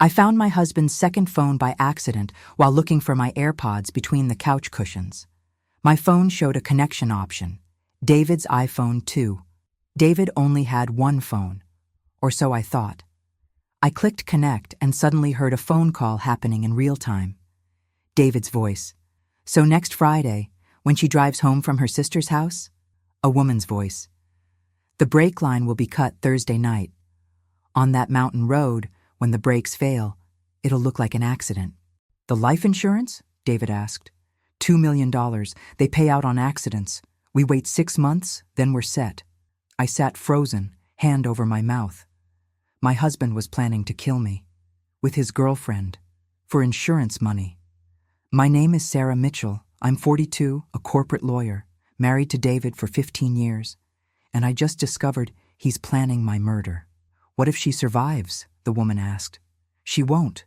I found my husband's second phone by accident while looking for my AirPods between the couch cushions. My phone showed a connection option, David's iPhone 2. David only had one phone, or so I thought. I clicked connect and suddenly heard a phone call happening in real time. David's voice. So next Friday, when she drives home from her sister's house? A woman's voice. The brake line will be cut Thursday night. On that mountain road, when the brakes fail, it'll look like an accident. The life insurance? David asked. $2 million. They pay out on accidents. We wait 6 months, then we're set. I sat frozen, hand over my mouth. My husband was planning to kill me. With his girlfriend. For insurance money. My name is Sarah Mitchell. I'm 42, a corporate lawyer, married to David for 15 years. And I just discovered he's planning my murder. What if she survives? The woman asked. She won't.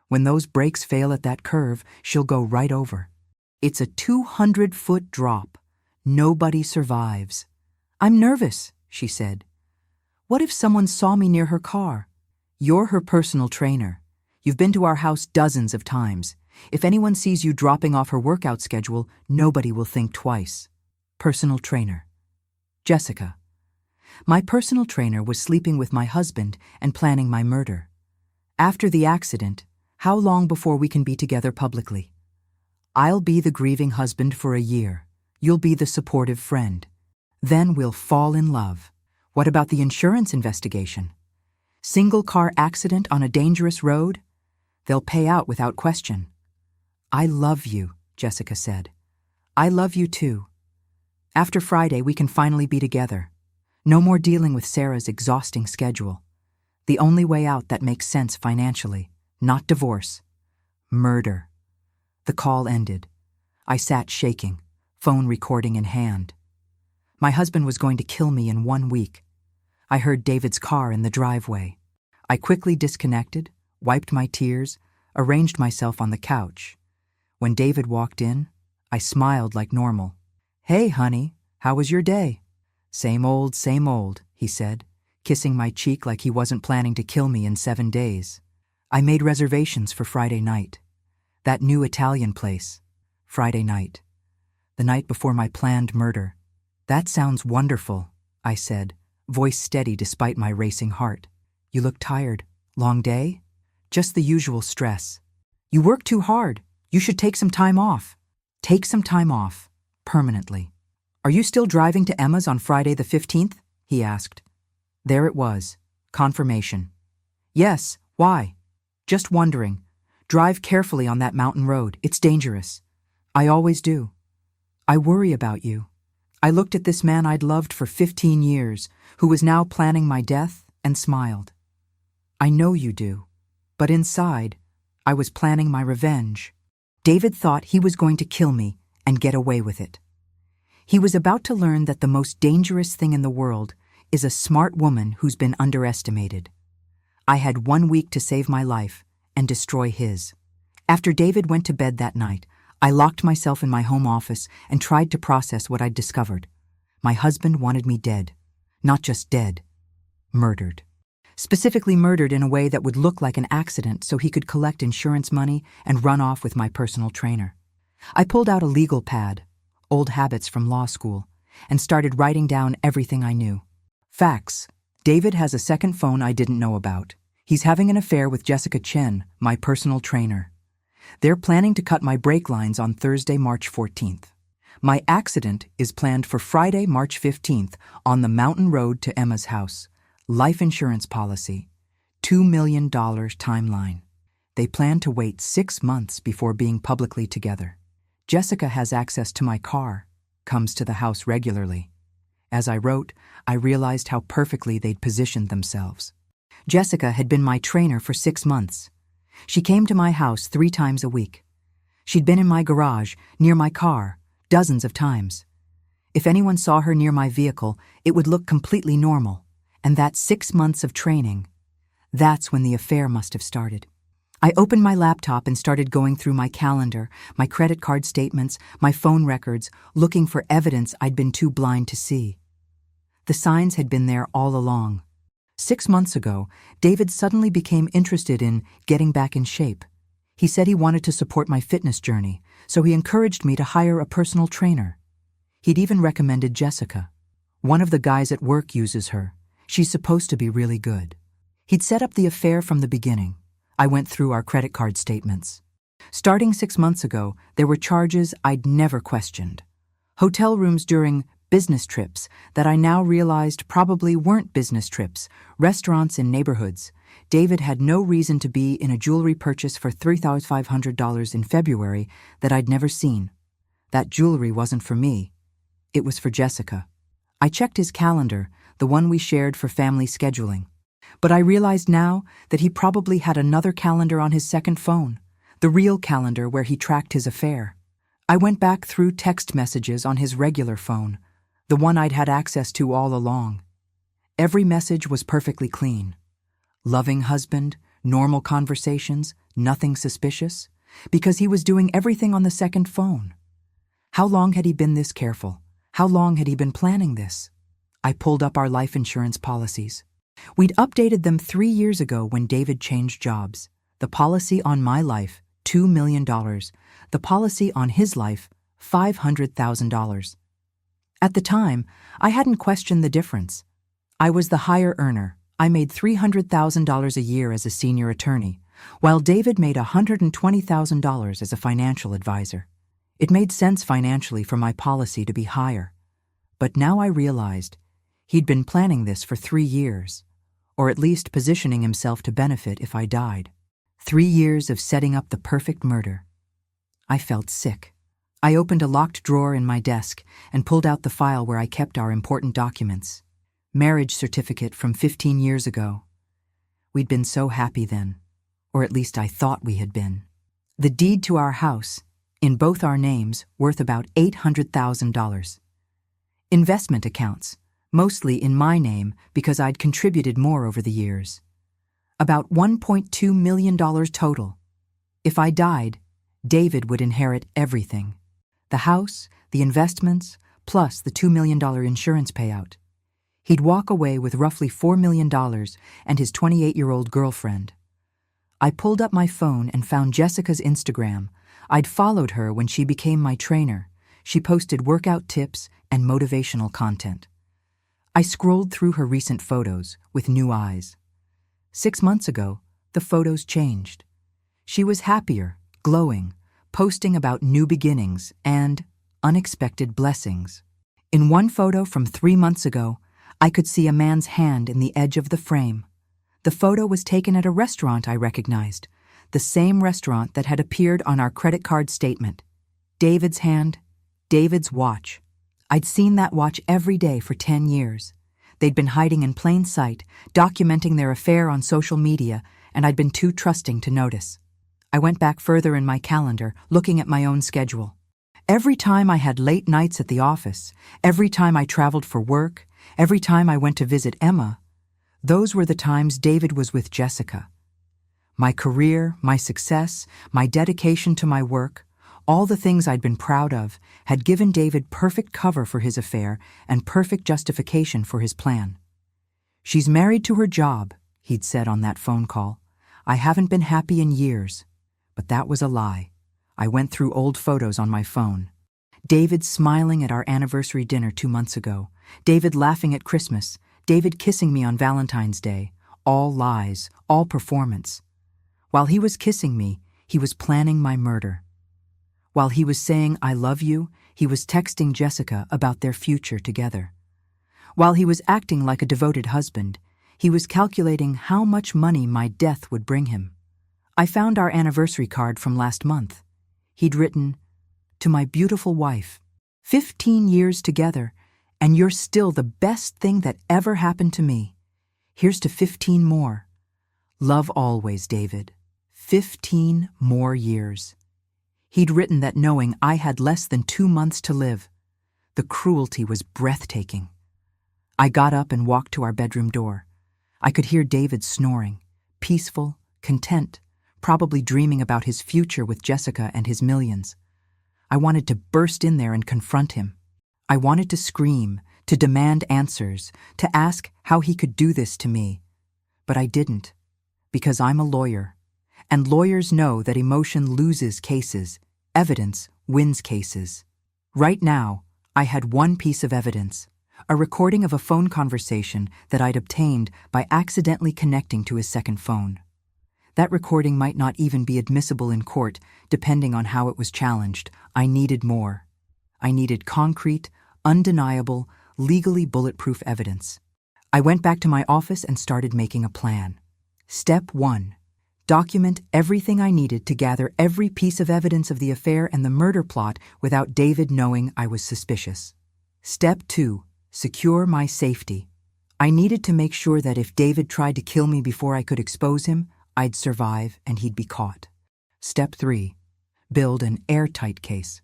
When those brakes fail at that curve, she'll go right over. It's a 200-foot drop. Nobody survives. I'm nervous, she said. What if someone saw me near her car? You're her personal trainer. You've been to our house dozens of times. If anyone sees you dropping off her workout schedule, nobody will think twice. Personal trainer. Jessica. My personal trainer was sleeping with my husband and planning my murder. After the accident, how long before we can be together publicly? I'll be the grieving husband for a year. You'll be the supportive friend. Then we'll fall in love. What about the insurance investigation? Single car accident on a dangerous road? They'll pay out without question. I love you, Jessica said. I love you too. After Friday, we can finally be together. No more dealing with Sarah's exhausting schedule. The only way out that makes sense financially, not divorce. Murder. The call ended. I sat shaking, phone recording in hand. My husband was going to kill me in 1 week. I heard David's car in the driveway. I quickly disconnected, wiped my tears, arranged myself on the couch. When David walked in, I smiled like normal. Hey, honey, how was your day? Same old, he said, kissing my cheek like he wasn't planning to kill me in 7 days. I made reservations for Friday night. That new Italian place. Friday night. The night before my planned murder. That sounds wonderful, I said, voice steady despite my racing heart. You look tired. Long day? Just the usual stress. You work too hard. You should take some time off. Take some time off. Permanently. Are you still driving to Emma's on Friday the 15th? He asked. There it was. Confirmation. Yes, why? Just wondering. Drive carefully on that mountain road. It's dangerous. I always do. I worry about you. I looked at this man I'd loved for 15 years, who was now planning my death, and smiled. I know you do. But inside, I was planning my revenge. David thought he was going to kill me and get away with it. He was about to learn that the most dangerous thing in the world is a smart woman who's been underestimated. I had 1 week to save my life and destroy his. After David went to bed that night, I locked myself in my home office and tried to process what I'd discovered. My husband wanted me dead. Not just dead. Murdered. Specifically murdered in a way that would look like an accident so he could collect insurance money and run off with my personal trainer. I pulled out a legal pad, old habits from law school, and started writing down everything I knew. Facts. David has a second phone I didn't know about. He's having an affair with Jessica Chen, my personal trainer. They're planning to cut my brake lines on Thursday, March 14th. My accident is planned for Friday, March 15th on the mountain road to Emma's house. Life insurance policy. $2 million timeline. They plan to wait 6 months before being publicly together. Jessica has access to my car, comes to the house regularly. As I wrote, I realized how perfectly they'd positioned themselves. Jessica had been my trainer for 6 months. She came to my house 3 times a week. She'd been in my garage, near my car, dozens of times. If anyone saw her near my vehicle, it would look completely normal. And that 6 months of training, that's when the affair must have started. I opened my laptop and started going through my calendar, my credit card statements, my phone records, looking for evidence I'd been too blind to see. The signs had been there all along. 6 months ago, David suddenly became interested in getting back in shape. He said he wanted to support my fitness journey, so he encouraged me to hire a personal trainer. He'd even recommended Jessica. One of the guys at work uses her. She's supposed to be really good. He'd set up the affair from the beginning. I went through our credit card statements. Starting 6 months ago, there were charges I'd never questioned. Hotel rooms during business trips that I now realized probably weren't business trips, restaurants in neighborhoods. David had no reason to be in a jewelry purchase for $3,500 in February that I'd never seen. That jewelry wasn't for me. It was for Jessica. I checked his calendar, the one we shared for family scheduling. But I realized now that he probably had another calendar on his second phone, the real calendar where he tracked his affair. I went back through text messages on his regular phone, the one I'd had access to all along. Every message was perfectly clean. Loving husband, normal conversations, nothing suspicious, because he was doing everything on the second phone. How long had he been this careful? How long had he been planning this? I pulled up our life insurance policies. We'd updated them 3 years ago when David changed jobs. The policy on my life, $2 million. The policy on his life, $500,000. At the time, I hadn't questioned the difference. I was the higher earner. I made $300,000 a year as a senior attorney, while David made $120,000 as a financial advisor. It made sense financially for my policy to be higher. But now I realized he'd been planning this for 3 years, or at least positioning himself to benefit if I died. 3 years of setting up the perfect murder. I felt sick. I opened a locked drawer in my desk and pulled out the file where I kept our important documents. Marriage certificate from 15 years ago. We'd been so happy then, or at least I thought we had been. The deed to our house, in both our names, worth about $800,000. Investment accounts, mostly in my name because I'd contributed more over the years. About $1.2 million total. If I died, David would inherit everything. The house, the investments, plus the $2 million insurance payout. He'd walk away with roughly $4 million and his 28-year-old girlfriend. I pulled up my phone and found Jessica's Instagram. I'd followed her when she became my trainer. She posted workout tips and motivational content. I scrolled through her recent photos with new eyes. 6 months ago, the photos changed. She was happier, glowing, posting about new beginnings and unexpected blessings. In one photo from 3 months ago, I could see a man's hand in the edge of the frame. The photo was taken at a restaurant I recognized, the same restaurant that had appeared on our credit card statement. David's hand, David's watch. I'd seen that watch every day for 10 years. They'd been hiding in plain sight, documenting their affair on social media, and I'd been too trusting to notice. I went back further in my calendar, looking at my own schedule. Every time I had late nights at the office, every time I traveled for work, every time I went to visit Emma, those were the times David was with Jessica. My career, my success, my dedication to my work, all the things I'd been proud of, had given David perfect cover for his affair and perfect justification for his plan. "She's married to her job," he'd said on that phone call. "I haven't been happy in years." But that was a lie. I went through old photos on my phone. David smiling at our anniversary dinner 2 months ago. David laughing at Christmas. David kissing me on Valentine's Day. All lies, all performance. While he was kissing me, he was planning my murder. While he was saying, "I love you," he was texting Jessica about their future together. While he was acting like a devoted husband, he was calculating how much money my death would bring him. I found our anniversary card from last month. He'd written, "To my beautiful wife, 15 years together, and you're still the best thing that ever happened to me. Here's to 15 more. Love always, David. 15 more years." He'd written that knowing I had less than 2 months to live. The cruelty was breathtaking. I got up and walked to our bedroom door. I could hear David snoring, peaceful, content, probably dreaming about his future with Jessica and his millions. I wanted to burst in there and confront him. I wanted to scream, to demand answers, to ask how he could do this to me, But I didn't, because I'm a lawyer. And lawyers know that emotion loses cases, evidence wins cases. Right now, I had one piece of evidence, a recording of a phone conversation that I'd obtained by accidentally connecting to his second phone. That recording might not even be admissible in court, depending on how it was challenged. I needed more. I needed concrete, undeniable, legally bulletproof evidence. I went back to my office and started making a plan. Step 1. Document everything I needed to gather every piece of evidence of the affair and the murder plot without David knowing I was suspicious. Step 2. Secure my safety. I needed to make sure that if David tried to kill me before I could expose him, I'd survive and he'd be caught. Step 3. Build an airtight case.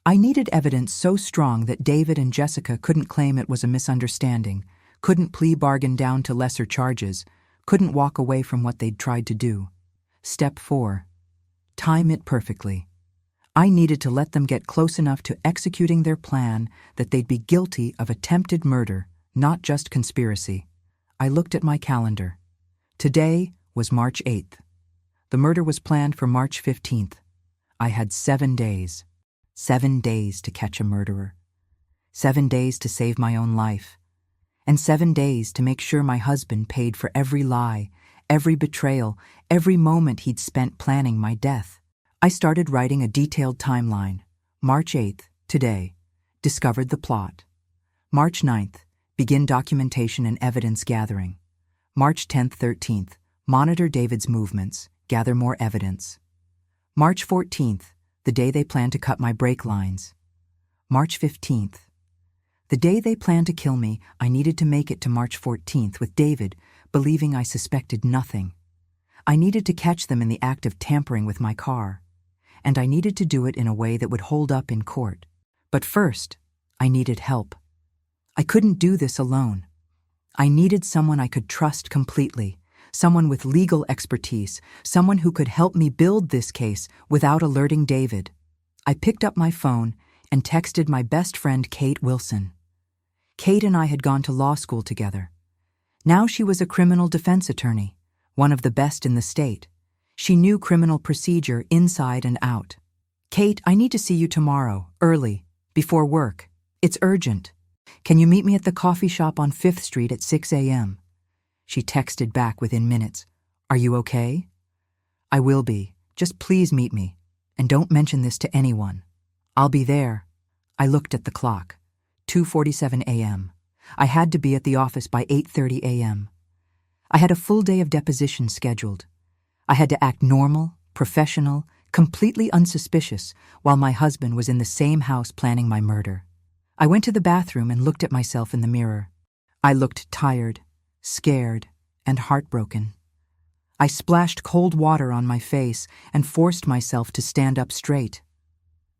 I needed evidence so strong that David and Jessica couldn't claim it was a misunderstanding, couldn't plea bargain down to lesser charges, couldn't walk away from what they'd tried to do. Step 4. Time it perfectly. I needed to let them get close enough to executing their plan that they'd be guilty of attempted murder, not just conspiracy. I looked at my calendar. Today was March 8th. The murder was planned for March 15th. I had 7 days. 7 days to catch a murderer. 7 days to save my own life. And 7 days to make sure my husband paid for every lie, every betrayal, every moment he'd spent planning my death. I started writing a detailed timeline. March 8th, today, discovered the plot. March 9th, begin documentation and evidence gathering. March 10th, 13th, monitor David's movements, gather more evidence. March 14th, the day they plan to cut my brake lines. March 15th. The day they planned to kill me, I needed to make it to March 14th with David, believing I suspected nothing. I needed to catch them in the act of tampering with my car, and I needed to do it in a way that would hold up in court. But first, I needed help. I couldn't do this alone. I needed someone I could trust completely, someone with legal expertise, someone who could help me build this case without alerting David. I picked up my phone and texted my best friend Kate Wilson. Kate and I had gone to law school together. Now she was a criminal defense attorney, one of the best in the state. She knew criminal procedure inside and out. Kate, I need to see you tomorrow, early, before work. It's urgent. Can you meet me at the coffee shop on 5th Street at 6 a.m.? She texted back within minutes. Are you okay? I will be. Just please meet me. And don't mention this to anyone. I'll be there. I looked at the clock. 2:47 a.m. I had to be at the office by 8:30 a.m. I had a full day of deposition scheduled. I had to act normal, professional, completely unsuspicious, while my husband was in the same house planning my murder. I went to the bathroom and looked at myself in the mirror. I looked tired, scared, and heartbroken. I splashed cold water on my face and forced myself to stand up straight.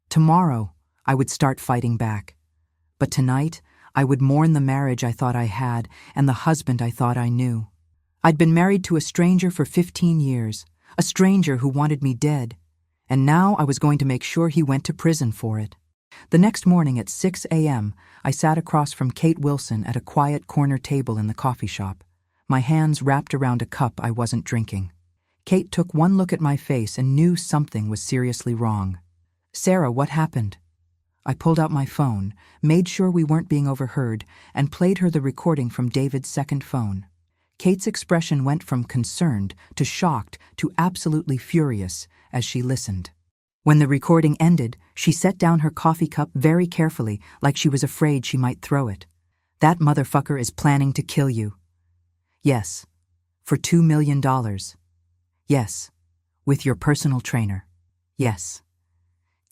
Tomorrow, I would start fighting back. But tonight, I would mourn the marriage I thought I had and the husband I thought I knew. I'd been married to a stranger for 15 years, a stranger who wanted me dead, and now I was going to make sure he went to prison for it. The next morning at 6 a.m., I sat across from Kate Wilson at a quiet corner table in the coffee shop, my hands wrapped around a cup I wasn't drinking. Kate took one look at my face and knew something was seriously wrong. Sarah, what happened? I pulled out my phone, made sure we weren't being overheard, and played her the recording from David's second phone. Kate's expression went from concerned to shocked to absolutely furious as she listened. When the recording ended, she set down her coffee cup very carefully, like she was afraid she might throw it. That motherfucker is planning to kill you. Yes, for $2 million. Yes, with your personal trainer. Yes.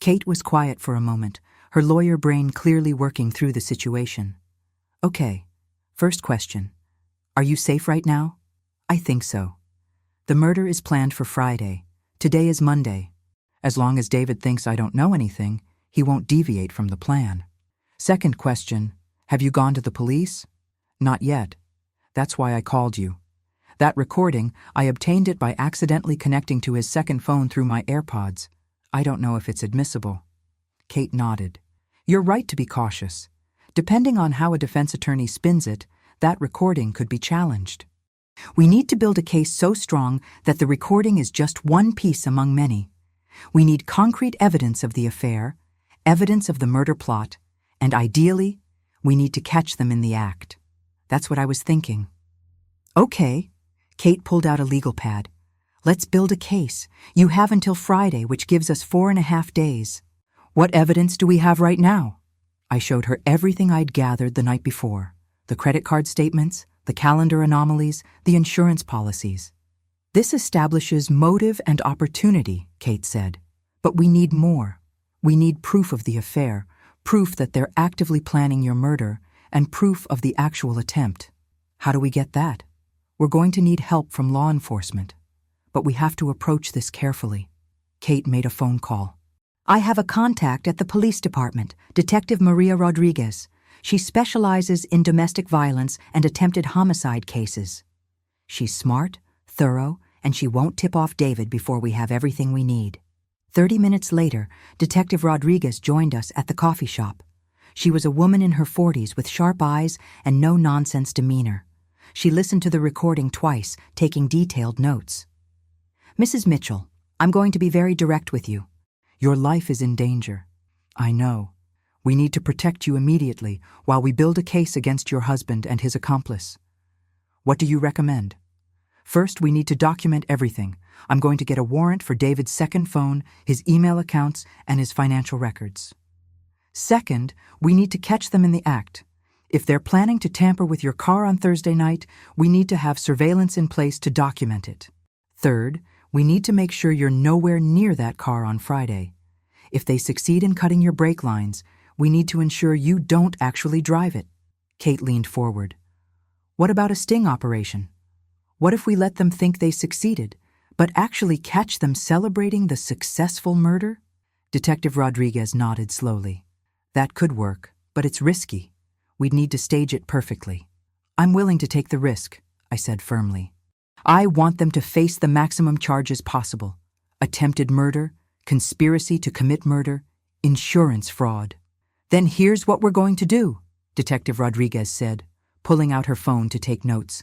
Kate was quiet for a moment, her lawyer brain clearly working through the situation. Okay, first question. Are you safe right now? I think so. The murder is planned for Friday. Today is Monday. As long as David thinks I don't know anything, he won't deviate from the plan. Second question, have you gone to the police? Not yet. That's why I called you. That recording, I obtained it by accidentally connecting to his second phone through my AirPods. I don't know if it's admissible. Kate nodded. You're right to be cautious. Depending on how a defense attorney spins it, that recording could be challenged. We need to build a case so strong that the recording is just one piece among many. We need concrete evidence of the affair, evidence of the murder plot, and ideally, we need to catch them in the act. That's what I was thinking. Okay. Kate pulled out a legal pad. Let's build a case. You have until Friday, which gives us 4.5 days. What evidence do we have right now? I showed her everything I'd gathered the night before. The credit card statements, the calendar anomalies, the insurance policies. This establishes motive and opportunity, Kate said. But we need more. We need proof of the affair, proof that they're actively planning your murder, and proof of the actual attempt. How do we get that? We're going to need help from law enforcement. But we have to approach this carefully. Kate made a phone call. I have a contact at the police department, Detective Maria Rodriguez. She specializes in domestic violence and attempted homicide cases. She's smart, thorough, and she won't tip off David before we have everything we need. 30 minutes later, Detective Rodriguez joined us at the coffee shop. She was a woman in her 40s with sharp eyes and no-nonsense demeanor. She listened to the recording twice, taking detailed notes. Mrs. Mitchell, I'm going to be very direct with you. Your life is in danger. I know. We need to protect you immediately while we build a case against your husband and his accomplice. What do you recommend? First, we need to document everything. I'm going to get a warrant for David's second phone, his email accounts, and his financial records. Second, we need to catch them in the act. If they're planning to tamper with your car on Thursday night, we need to have surveillance in place to document it. Third, we need to make sure you're nowhere near that car on Friday. If they succeed in cutting your brake lines, we need to ensure you don't actually drive it. Kate leaned forward. What about a sting operation? What if we let them think they succeeded, but actually catch them celebrating the successful murder? Detective Rodriguez nodded slowly. That could work, but it's risky. We'd need to stage it perfectly. I'm willing to take the risk, I said firmly. I want them to face the maximum charges possible. Attempted murder, conspiracy to commit murder, insurance fraud. Then here's what we're going to do, Detective Rodriguez said, pulling out her phone to take notes.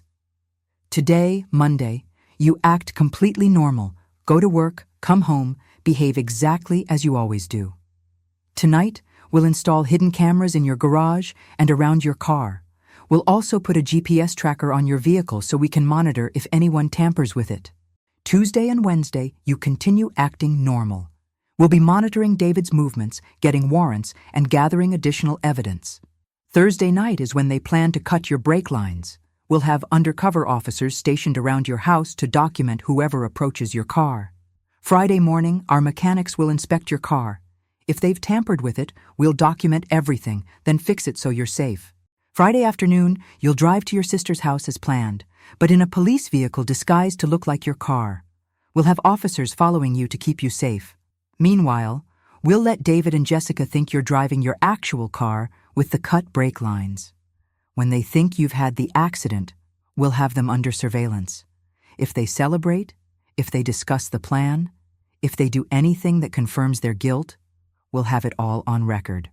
Today, Monday, you act completely normal, go to work, come home, behave exactly as you always do. Tonight, we'll install hidden cameras in your garage and around your car. We'll also put a GPS tracker on your vehicle so we can monitor if anyone tampers with it. Tuesday and Wednesday, you continue acting normal. We'll be monitoring David's movements, getting warrants, and gathering additional evidence. Thursday night is when they plan to cut your brake lines. We'll have undercover officers stationed around your house to document whoever approaches your car. Friday morning, our mechanics will inspect your car. If they've tampered with it, we'll document everything, then fix it so you're safe. Friday afternoon, you'll drive to your sister's house as planned, but in a police vehicle disguised to look like your car. We'll have officers following you to keep you safe. Meanwhile, we'll let David and Jessica think you're driving your actual car with the cut brake lines. When they think you've had the accident, we'll have them under surveillance. If they celebrate, if they discuss the plan, if they do anything that confirms their guilt, we'll have it all on record.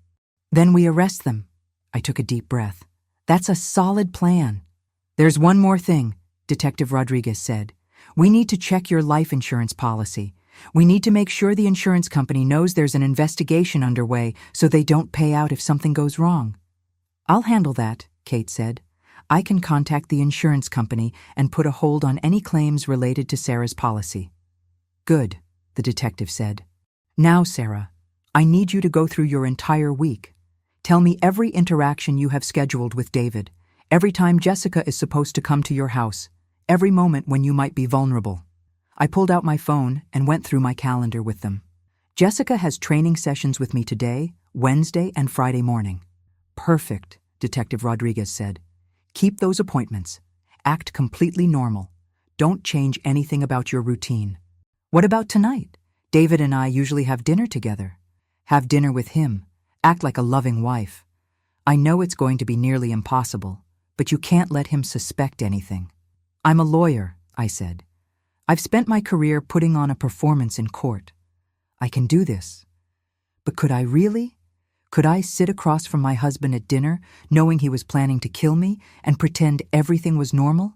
Then we arrest them. I took a deep breath. That's a solid plan. There's one more thing, Detective Rodriguez said. We need to check your life insurance policy. We need to make sure the insurance company knows there's an investigation underway so they don't pay out if something goes wrong. I'll handle that, Kate said. I can contact the insurance company and put a hold on any claims related to Sarah's policy. Good, the detective said. Now, Sarah, I need you to go through your entire week. Tell me every interaction you have scheduled with David, every time Jessica is supposed to come to your house, every moment when you might be vulnerable. I pulled out my phone and went through my calendar with them. Jessica has training sessions with me today, Wednesday, and Friday morning. Perfect, Detective Rodriguez said. Keep those appointments. Act completely normal. Don't change anything about your routine. What about tonight? David and I usually have dinner together. Have dinner with him. Act like a loving wife. I know it's going to be nearly impossible, but you can't let him suspect anything. I'm a lawyer, I said. I've spent my career putting on a performance in court. I can do this. But could I really? Could I sit across from my husband at dinner, knowing he was planning to kill me, and pretend everything was normal?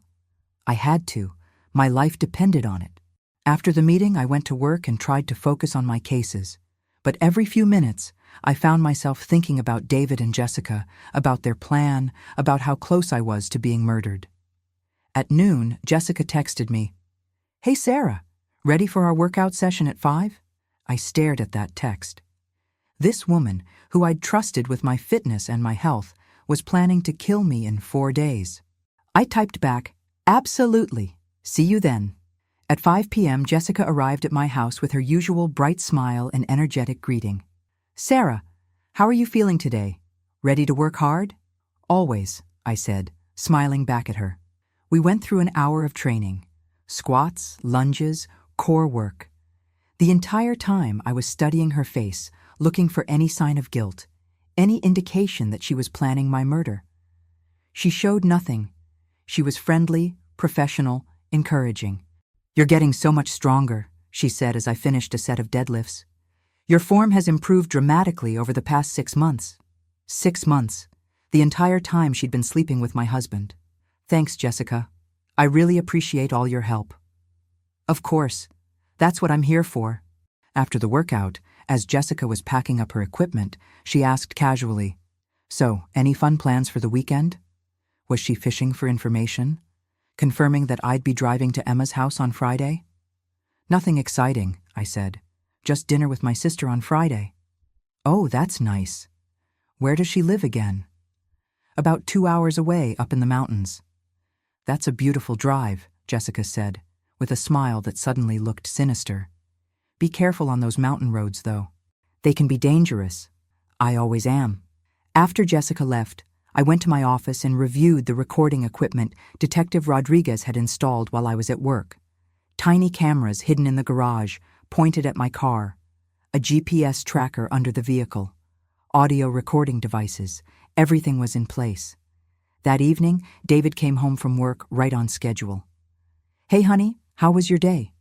I had to. My life depended on it. After the meeting, I went to work and tried to focus on my cases. But every few minutes, I found myself thinking about David and Jessica, about their plan, about how close I was to being murdered. At noon, Jessica texted me, "Hey Sarah, ready for our workout session at 5?" I stared at that text. This woman, who I'd trusted with my fitness and my health, was planning to kill me in 4 days. I typed back, "Absolutely. See you then." At 5 p.m., Jessica arrived at my house with her usual bright smile and energetic greeting. "Sarah, how are you feeling today? Ready to work hard?" "Always," I said, smiling back at her. We went through an hour of training. Squats, lunges, core work. The entire time I was studying her face, looking for any sign of guilt, any indication that she was planning my murder. She showed nothing. She was friendly, professional, encouraging. "You're getting so much stronger," she said as I finished a set of deadlifts. "Your form has improved dramatically over the past 6 months." 6 months. The entire time she'd been sleeping with my husband. "Thanks, Jessica. I really appreciate all your help." "Of course. That's what I'm here for." After the workout, as Jessica was packing up her equipment, she asked casually, "So, any fun plans for the weekend?" Was she fishing for information? Confirming that I'd be driving to Emma's house on Friday? "Nothing exciting," I said. "Just dinner with my sister on Friday." "Oh, that's nice. Where does she live again?" "About 2 hours away, up in the mountains." "That's a beautiful drive," Jessica said, with a smile that suddenly looked sinister. "Be careful on those mountain roads, though. They can be dangerous." "I always am." After Jessica left, I went to my office and reviewed the recording equipment Detective Rodriguez had installed while I was at work. Tiny cameras hidden in the garage, pointed at my car, a GPS tracker under the vehicle, audio recording devices. Everything was in place. That evening, David came home from work right on schedule. "Hey, honey, how was your day?"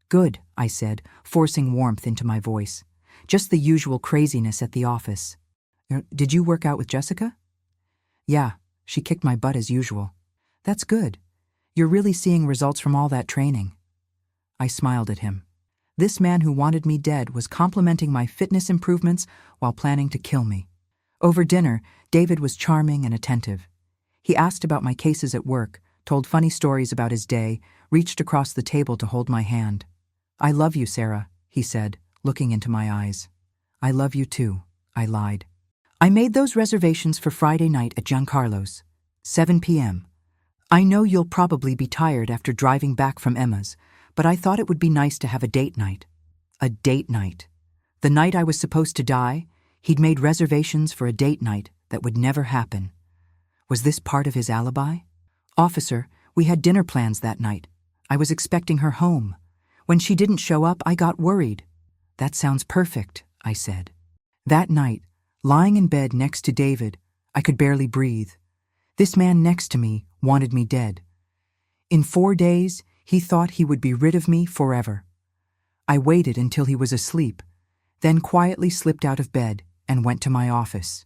"Good," I said, forcing warmth into my voice. "Just the usual craziness at the office." "Did you work out with Jessica?" "Yeah, she kicked my butt as usual." "That's good. You're really seeing results from all that training." I smiled at him. This man who wanted me dead was complimenting my fitness improvements while planning to kill me. Over dinner, David was charming and attentive. He asked about my cases at work, told funny stories about his day, reached across the table to hold my hand. "I love you, Sarah," he said, looking into my eyes. "I love you too," I lied. I made those reservations for Friday night at Giancarlo's, 7 p.m. I know you'll probably be tired after driving back from Emma's, but I thought it would be nice to have a date night. A date night. The night I was supposed to die, he'd made reservations for a date night that would never happen. Was this part of his alibi? "Officer, we had dinner plans that night. I was expecting her home. When she didn't show up, I got worried." "That sounds perfect," I said. That night, lying in bed next to David, I could barely breathe. This man next to me wanted me dead. In 4 days, he thought he would be rid of me forever. I waited until he was asleep, then quietly slipped out of bed and went to my office.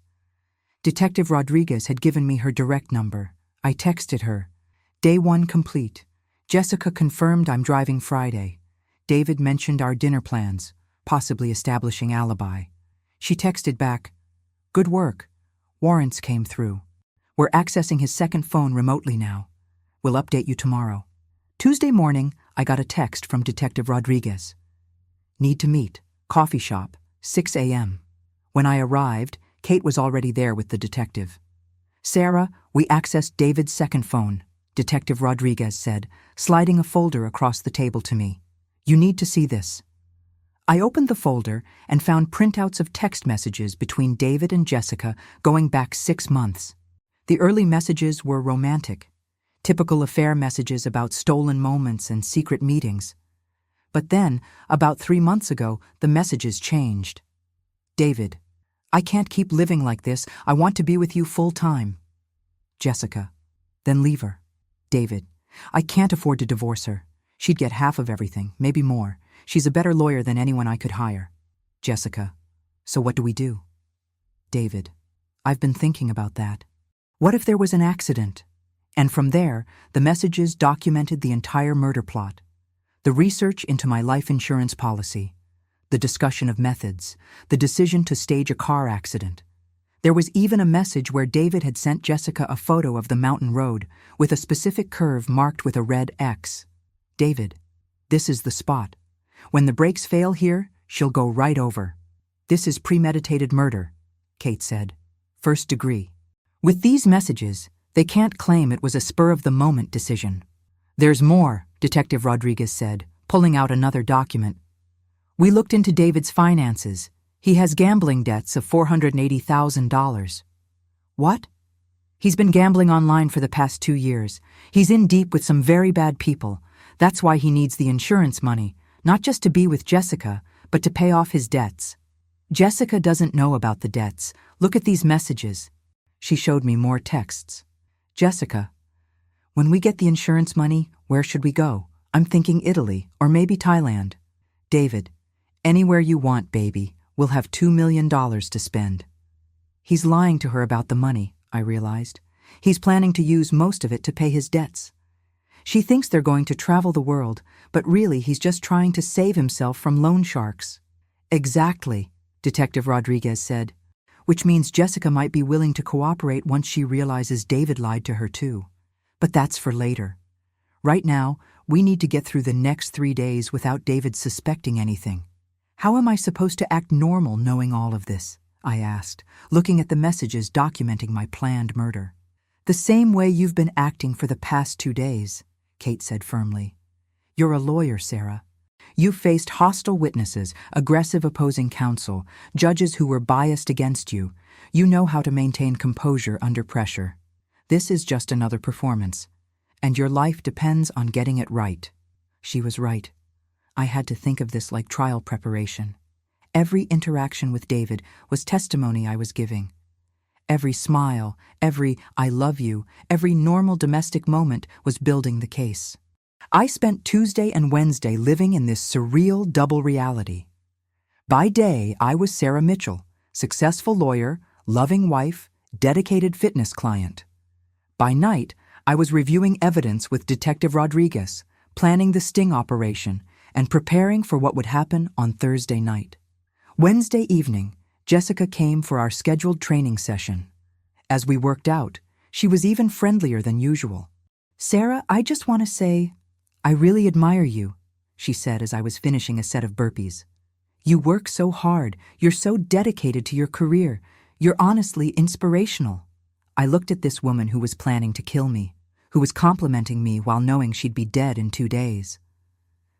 Detective Rodriguez had given me her direct number. I texted her. "Day 1 complete. Jessica confirmed I'm driving Friday. David mentioned our dinner plans, possibly establishing alibi." She texted back, "Good work. Warrants came through. We're accessing his second phone remotely now. We'll update you tomorrow." Tuesday morning, I got a text from Detective Rodriguez. "Need to meet. Coffee shop, 6 a.m. When I arrived, Kate was already there with the detective. "Sarah, we accessed David's second phone," Detective Rodriguez said, sliding a folder across the table to me. "You need to see this." I opened the folder and found printouts of text messages between David and Jessica going back 6 months. The early messages were romantic, typical affair messages about stolen moments and secret meetings. But then, about 3 months ago, the messages changed. "David, I can't keep living like this. I want to be with you full time." Jessica, "Then leave her." David, "I can't afford to divorce her. She'd get half of everything, maybe more. She's a better lawyer than anyone I could hire." Jessica, "So what do we do?" David, "I've been thinking about that. What if there was an accident? And from there, the messages documented the entire murder plot. The research into my life insurance policy, the discussion of methods, the decision to stage a car accident. There was even a message where David had sent Jessica a photo of the mountain road with a specific curve marked with a red X. "David, this is the spot. When the brakes fail here, she'll go right over." "This is premeditated murder," Kate said. "First degree." With these messages, they can't claim it was a spur-of-the-moment decision. "There's more," Detective Rodriguez said, pulling out another document. "We looked into David's finances. He has gambling debts of $480,000. "What?" "He's been gambling online for the past 2 years. He's in deep with some very bad people. That's why he needs the insurance money, not just to be with Jessica, but to pay off his debts." "Jessica doesn't know about the debts. Look at these messages." She showed me more texts. "Jessica, when we get the insurance money, where should we go? I'm thinking Italy, or maybe Thailand." "David, anywhere you want, baby. We'll have $2 million to spend." He's lying to her about the money, I realized. He's planning to use most of it to pay his debts. She thinks they're going to travel the world, but really he's just trying to save himself from loan sharks. "Exactly," Detective Rodriguez said, "which means Jessica might be willing to cooperate once she realizes David lied to her too. But that's for later. Right now, we need to get through the next 3 days without David suspecting anything." "How am I supposed to act normal knowing all of this?" I asked, looking at the messages documenting my planned murder. "The same way you've been acting for the past 2 days," Kate said firmly. "You're a lawyer, Sarah. You've faced hostile witnesses, aggressive opposing counsel, judges who were biased against you. You know how to maintain composure under pressure. This is just another performance, and your life depends on getting it right." She was right. I had to think of this like trial preparation. Every interaction with David was testimony I was giving. Every smile, every "I love you," every normal domestic moment was building the case. I spent Tuesday and Wednesday living in this surreal double reality. By day, I was Sarah Mitchell, successful lawyer, loving wife, dedicated fitness client. By night, I was reviewing evidence with Detective Rodriguez, planning the sting operation, and preparing for what would happen on Thursday night. Wednesday evening, Jessica came for our scheduled training session. As we worked out, she was even friendlier than usual. "Sarah, I just want to say, I really admire you," she said as I was finishing a set of burpees. "You work so hard. You're so dedicated to your career. You're honestly inspirational." I looked at this woman who was planning to kill me, who was complimenting me while knowing she'd be dead in 2 days.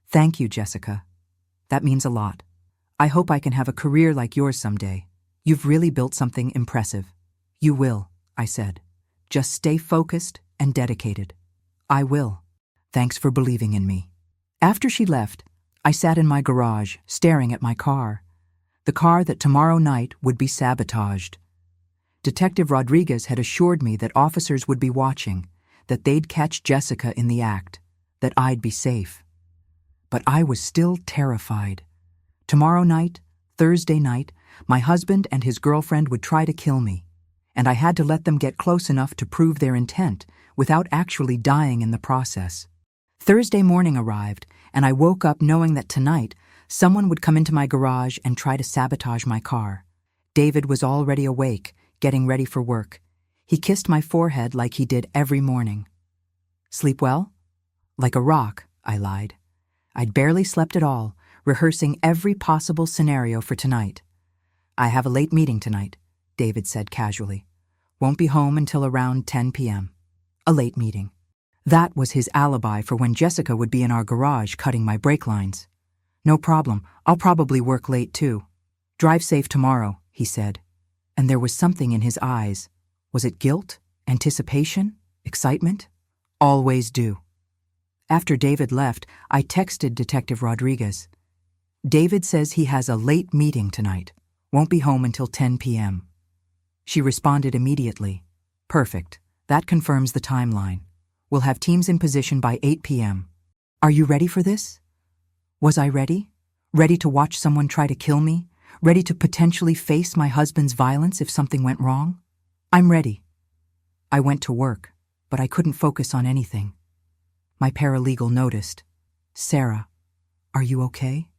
"Thank you, Jessica. That means a lot. I hope I can have a career like yours someday. You've really built something impressive." "You will," I said. "Just stay focused and dedicated." "I will. Thanks for believing in me." After she left, I sat in my garage, staring at my car. The car that tomorrow night would be sabotaged. Detective Rodriguez had assured me that officers would be watching, that they'd catch Jessica in the act, that I'd be safe. But I was still terrified. Tomorrow night, Thursday night, my husband and his girlfriend would try to kill me, and I had to let them get close enough to prove their intent without actually dying in the process. Thursday morning arrived, and I woke up knowing that tonight someone would come into my garage and try to sabotage my car. David was already awake, getting ready for work. He kissed my forehead like he did every morning. "Sleep well?" "Like a rock," I lied. I'd barely slept at all, rehearsing every possible scenario for tonight. "I have a late meeting tonight," David said casually. "Won't be home until around 10 p.m. A late meeting. That was his alibi for when Jessica would be in our garage cutting my brake lines. "No problem. I'll probably work late too." "Drive safe tomorrow," he said. And there was something in his eyes. Was it guilt? Anticipation? Excitement? Always do. After David left, I texted Detective Rodriguez. "David says he has a late meeting tonight. Won't be home until 10 p.m. She responded immediately. "Perfect. That confirms the timeline. We'll have teams in position by 8 p.m. Are you ready for this?" Was I ready? Ready to watch someone try to kill me? Ready to potentially face my husband's violence if something went wrong? I'm ready. I went to work. but I couldn't focus on anything. My paralegal noticed. "Sarah, are you okay?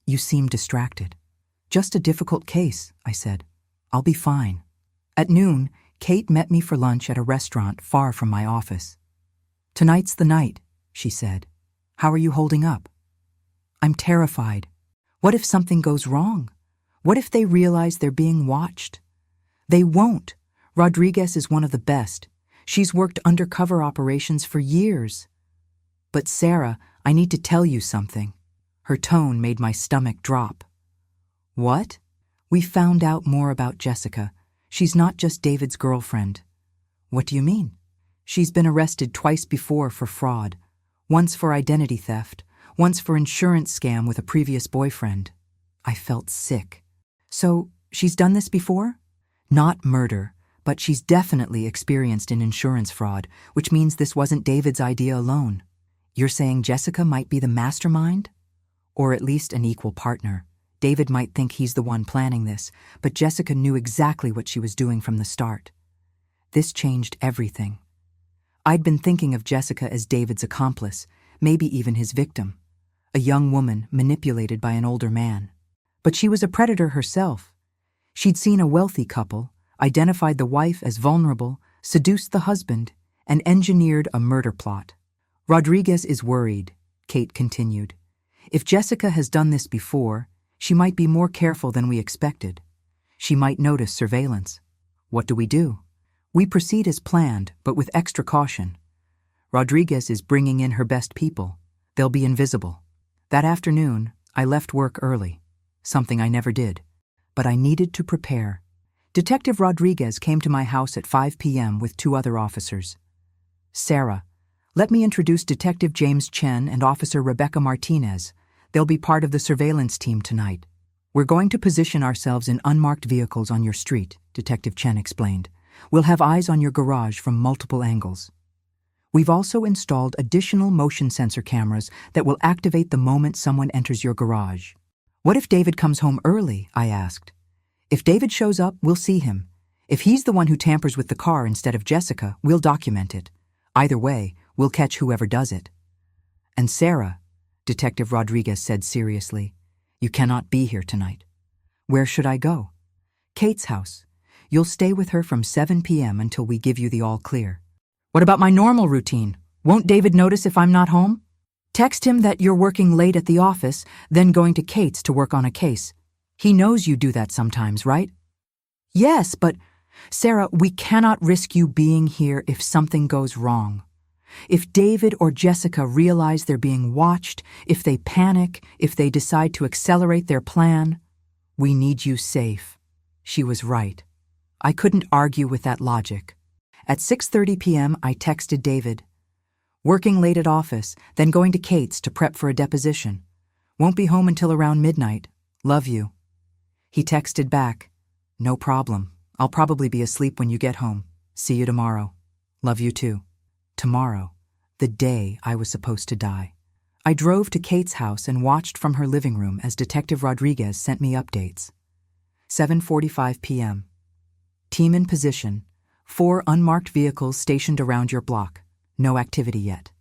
You seem distracted." "Just a difficult case," I said. "I'll be fine." At noon, Kate met me for lunch at a restaurant far from my office. "Tonight's the night," she said. "How are you holding up?" "I'm terrified. What if something goes wrong? What if they realize they're being watched?" "They won't. Rodriguez is one of the best. She's worked undercover operations for years." "But Sarah, I need to tell you something." Her tone made my stomach drop. "What?" "We found out more about Jessica. She's not just David's girlfriend." "What do you mean?" "She's been arrested twice before for fraud. Once for identity theft, once for insurance scam with a previous boyfriend." I felt sick. "So, she's done this before?" "Not murder, but she's definitely experienced in insurance fraud, which means this wasn't David's idea alone." "You're saying Jessica might be the mastermind?" "Or at least an equal partner. David might think he's the one planning this, but Jessica knew exactly what she was doing from the start." This changed everything. I'd been thinking of Jessica as David's accomplice, maybe even his victim, a young woman manipulated by an older man. But she was a predator herself. She'd seen a wealthy couple, identified the wife as vulnerable, seduced the husband, and engineered a murder plot. "Rodriguez is worried," Kate continued. "If Jessica has done this before, she might be more careful than we expected. She might notice surveillance." "What do?" "We proceed as planned, but with extra caution. Rodriguez is bringing in her best people. They'll be invisible." That afternoon, I left work early, something I never did, but I needed to prepare. Detective Rodriguez came to my house at 5 p.m. with 2 other officers. "Sarah, let me introduce Detective James Chen and Officer Rebecca Martinez. They'll be part of the surveillance team tonight. We're going to position ourselves in unmarked vehicles on your street," Detective Chen explained. "We'll have eyes on your garage from multiple angles. We've also installed additional motion sensor cameras that will activate the moment someone enters your garage." "What if David comes home early?" I asked. "If David shows up, we'll see him. If he's the one who tampers with the car instead of Jessica, we'll document it. Either way, we'll catch whoever does it." "And Sarah," Detective Rodriguez said seriously, "you cannot be here tonight." "Where should I go?" "Kate's house. You'll stay with her from 7 p.m. until we give you the all clear." "What about my normal routine? Won't David notice if I'm not home?" "Text him that you're working late at the office, then going to Kate's to work on a case. He knows you do that sometimes, right?" "Yes, but Sarah, we cannot risk you being here if something goes wrong. If David or Jessica realize they're being watched, if they panic, if they decide to accelerate their plan, we need you safe." She was right. I couldn't argue with that logic. At 6:30 p.m., I texted David. "Working late at office, then going to Kate's to prep for a deposition. Won't be home until around midnight. Love you." He texted back, "No problem. I'll probably be asleep when you get home. See you tomorrow. Love you too." Tomorrow, the day I was supposed to die. I drove to Kate's house and watched from her living room as Detective Rodriguez sent me updates. 7:45 p.m. Team in position. 4 unmarked vehicles stationed around your block. No activity yet.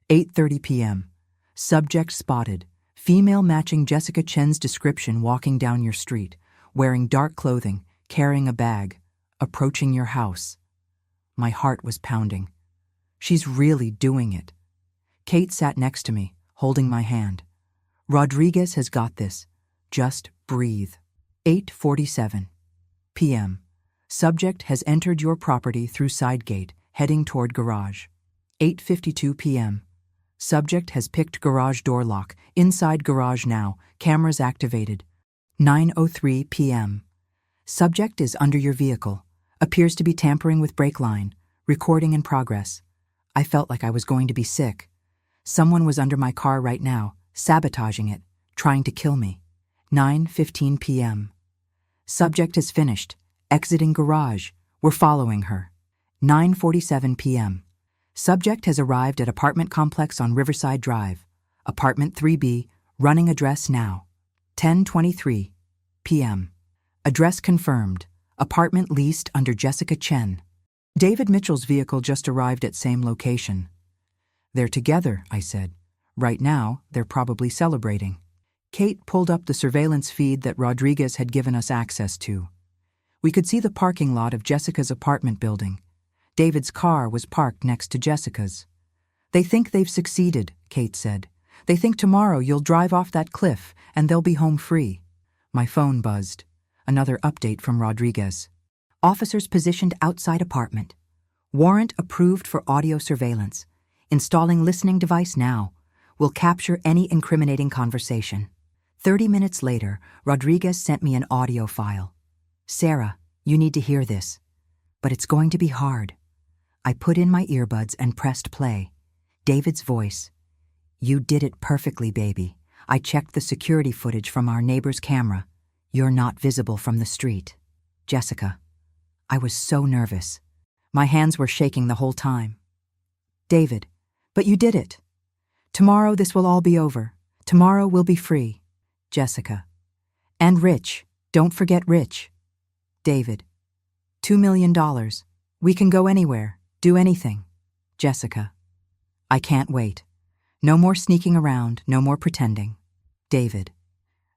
8:30 p.m. Subject spotted. Female matching Jessica Chen's description walking down your street, wearing dark clothing, carrying a bag, approaching your house. My heart was pounding. She's really doing it. Kate sat next to me, holding my hand. "Rodriguez has got this. Just breathe." 8:47 p.m. Subject has entered your property through side gate, heading toward garage. 8:52 p.m. Subject has picked garage door lock, inside garage now, cameras activated. 9:03 p.m. Subject is under your vehicle, appears to be tampering with brake line, recording in progress. I felt like I was going to be sick. Someone was under my car right now, sabotaging it, trying to kill me. 9:15 p.m. Subject is finished, exiting garage. We're following her. 9:47 p.m. Subject has arrived at apartment complex on Riverside Drive. Apartment 3B, running address now. 10:23 p.m. Address confirmed. Apartment leased under Jessica Chen. David Mitchell's vehicle just arrived at same location. They're together, I said. Right now, they're probably celebrating. Kate pulled up the surveillance feed that Rodriguez had given us access to. We could see the parking lot of Jessica's apartment building. David's car was parked next to Jessica's. They think they've succeeded, Kate said. They think tomorrow you'll drive off that cliff and they'll be home free. My phone buzzed. Another update from Rodriguez. Officers positioned outside apartment. Warrant approved for audio surveillance. Installing listening device now. Will capture any incriminating conversation. 30 minutes later, Rodriguez sent me an audio file. Sarah, you need to hear this. But it's going to be hard. I put in my earbuds and pressed play. David's voice. You did it perfectly, baby. I checked the security footage from our neighbor's camera. You're not visible from the street. Jessica. I was so nervous. My hands were shaking the whole time. David, but you did it. Tomorrow this will all be over. Tomorrow we'll be free. Jessica. And Rich. Don't forget Rich. David. $2 million. We can go anywhere, do anything. Jessica. I can't wait. No more sneaking around, no more pretending. David.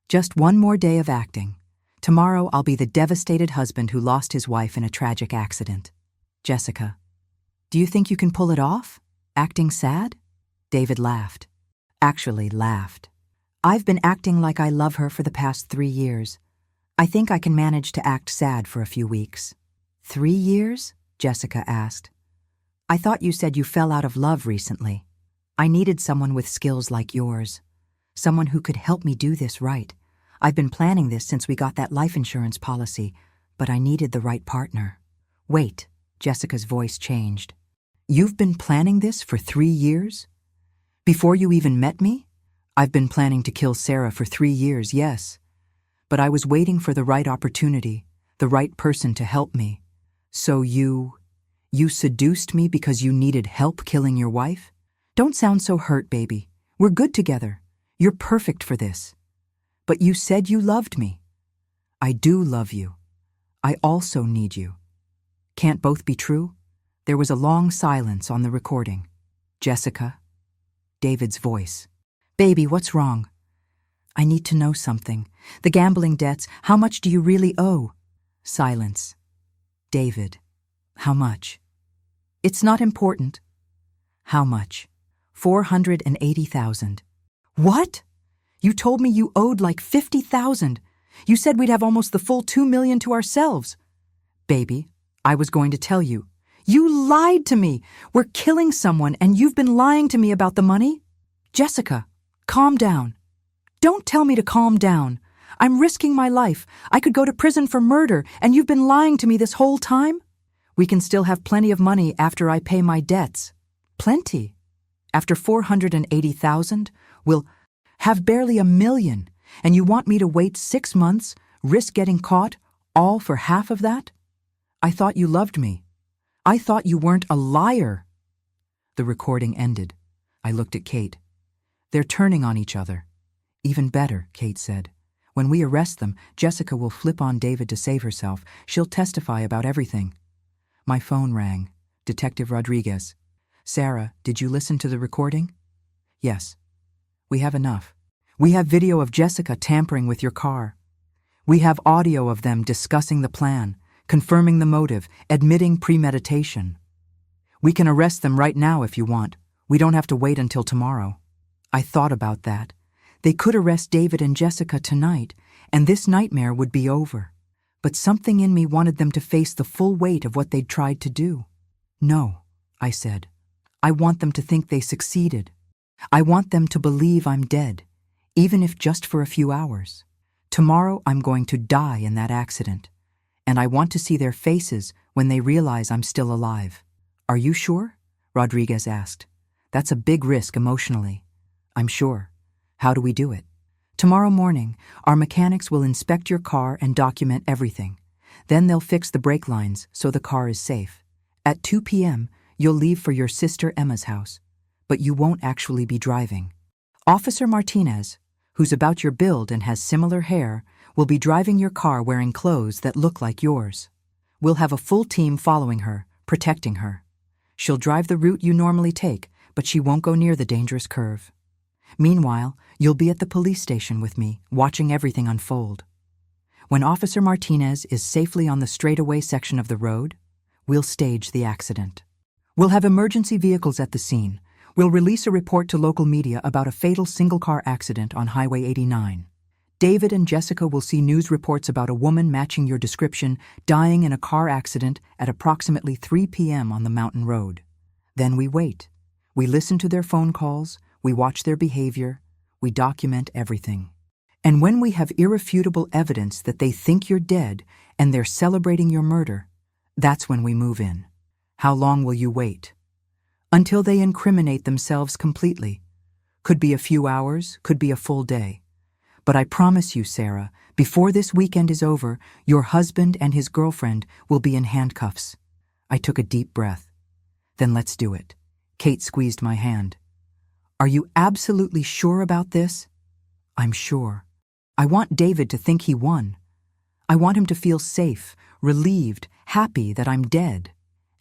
Just one more day of acting. Tomorrow I'll be the devastated husband who lost his wife in a tragic accident. Jessica. Do you think you can pull it off? Acting sad? David laughed. Actually laughed. I've been acting like I love her for the past 3 years. I think I can manage to act sad for a few weeks. 3 years? Jessica asked. I thought you said you fell out of love recently. I needed someone with skills like yours. Someone who could help me do this right. I've been planning this since we got that life insurance policy, but I needed the right partner. Wait, Jessica's voice changed. You've been planning this for 3 years? Before you even met me? I've been planning to kill Sarah for 3 years, yes. But I was waiting for the right opportunity, the right person to help me. So you seduced me because you needed help killing your wife? Don't sound so hurt, baby. We're good together. You're perfect for this. But you said you loved me. I do love you. I also need you. Can't both be true? There was a long silence on the recording. Jessica. David's voice. Baby, what's wrong? I need to know something. The gambling debts, how much do you really owe? Silence. David. How much? It's not important. How much? 480,000. What? You told me you owed like 50,000. You said we'd have almost the full 2 million to ourselves. Baby, I was going to tell you. You lied to me. We're killing someone and you've been lying to me about the money? Jessica, calm down. Don't tell me to calm down. I'm risking my life. I could go to prison for murder and you've been lying to me this whole time? We can still have plenty of money after I pay my debts. Plenty. After 480,000, we'll have barely $1 million, and you want me to wait 6 months, risk getting caught, all for half of that? I thought you loved me. I thought you weren't a liar. The recording ended. I looked at Kate. They're turning on each other. Even better, Kate said. When we arrest them, Jessica will flip on David to save herself. She'll testify about everything. My phone rang. Detective Rodriguez. Sarah, did you listen to the recording? Yes. We have enough. We have video of Jessica tampering with your car. We have audio of them discussing the plan, confirming the motive, admitting premeditation. We can arrest them right now if you want. We don't have to wait until tomorrow. I thought about that. They could arrest David and Jessica tonight, and this nightmare would be over. But something in me wanted them to face the full weight of what they'd tried to do. No, I said. I want them to think they succeeded. I want them to believe I'm dead, even if just for a few hours. Tomorrow I'm going to die in that accident, and I want to see their faces when they realize I'm still alive. Are you sure? Rodriguez asked. That's a big risk emotionally. I'm sure. How do we do it? Tomorrow morning, our mechanics will inspect your car and document everything. Then they'll fix the brake lines so the car is safe. At 2 p.m., you'll leave for your sister Emma's house, but you won't actually be driving. Officer Martinez, who's about your build and has similar hair, will be driving your car wearing clothes that look like yours. We'll have a full team following her, protecting her. She'll drive the route you normally take, but she won't go near the dangerous curve. Meanwhile, you'll be at the police station with me, watching everything unfold. When Officer Martinez is safely on the straightaway section of the road, we'll stage the accident. We'll have emergency vehicles at the scene. We'll release a report to local media about a fatal single-car accident on Highway 89. David and Jessica will see news reports about a woman matching your description dying in a car accident at approximately 3 p.m. on the mountain road. Then we wait. We listen to their phone calls, we watch their behavior, we document everything. And when we have irrefutable evidence that they think you're dead and they're celebrating your murder, that's when we move in. How long will you wait? Until they incriminate themselves completely. Could be a few hours, could be a full day. But I promise you, Sarah, before this weekend is over, your husband and his girlfriend will be in handcuffs. I took a deep breath. Then let's do it. Kate squeezed my hand. Are you absolutely sure about this? I'm sure. I want David to think he won. I want him to feel safe, relieved, happy that I'm dead.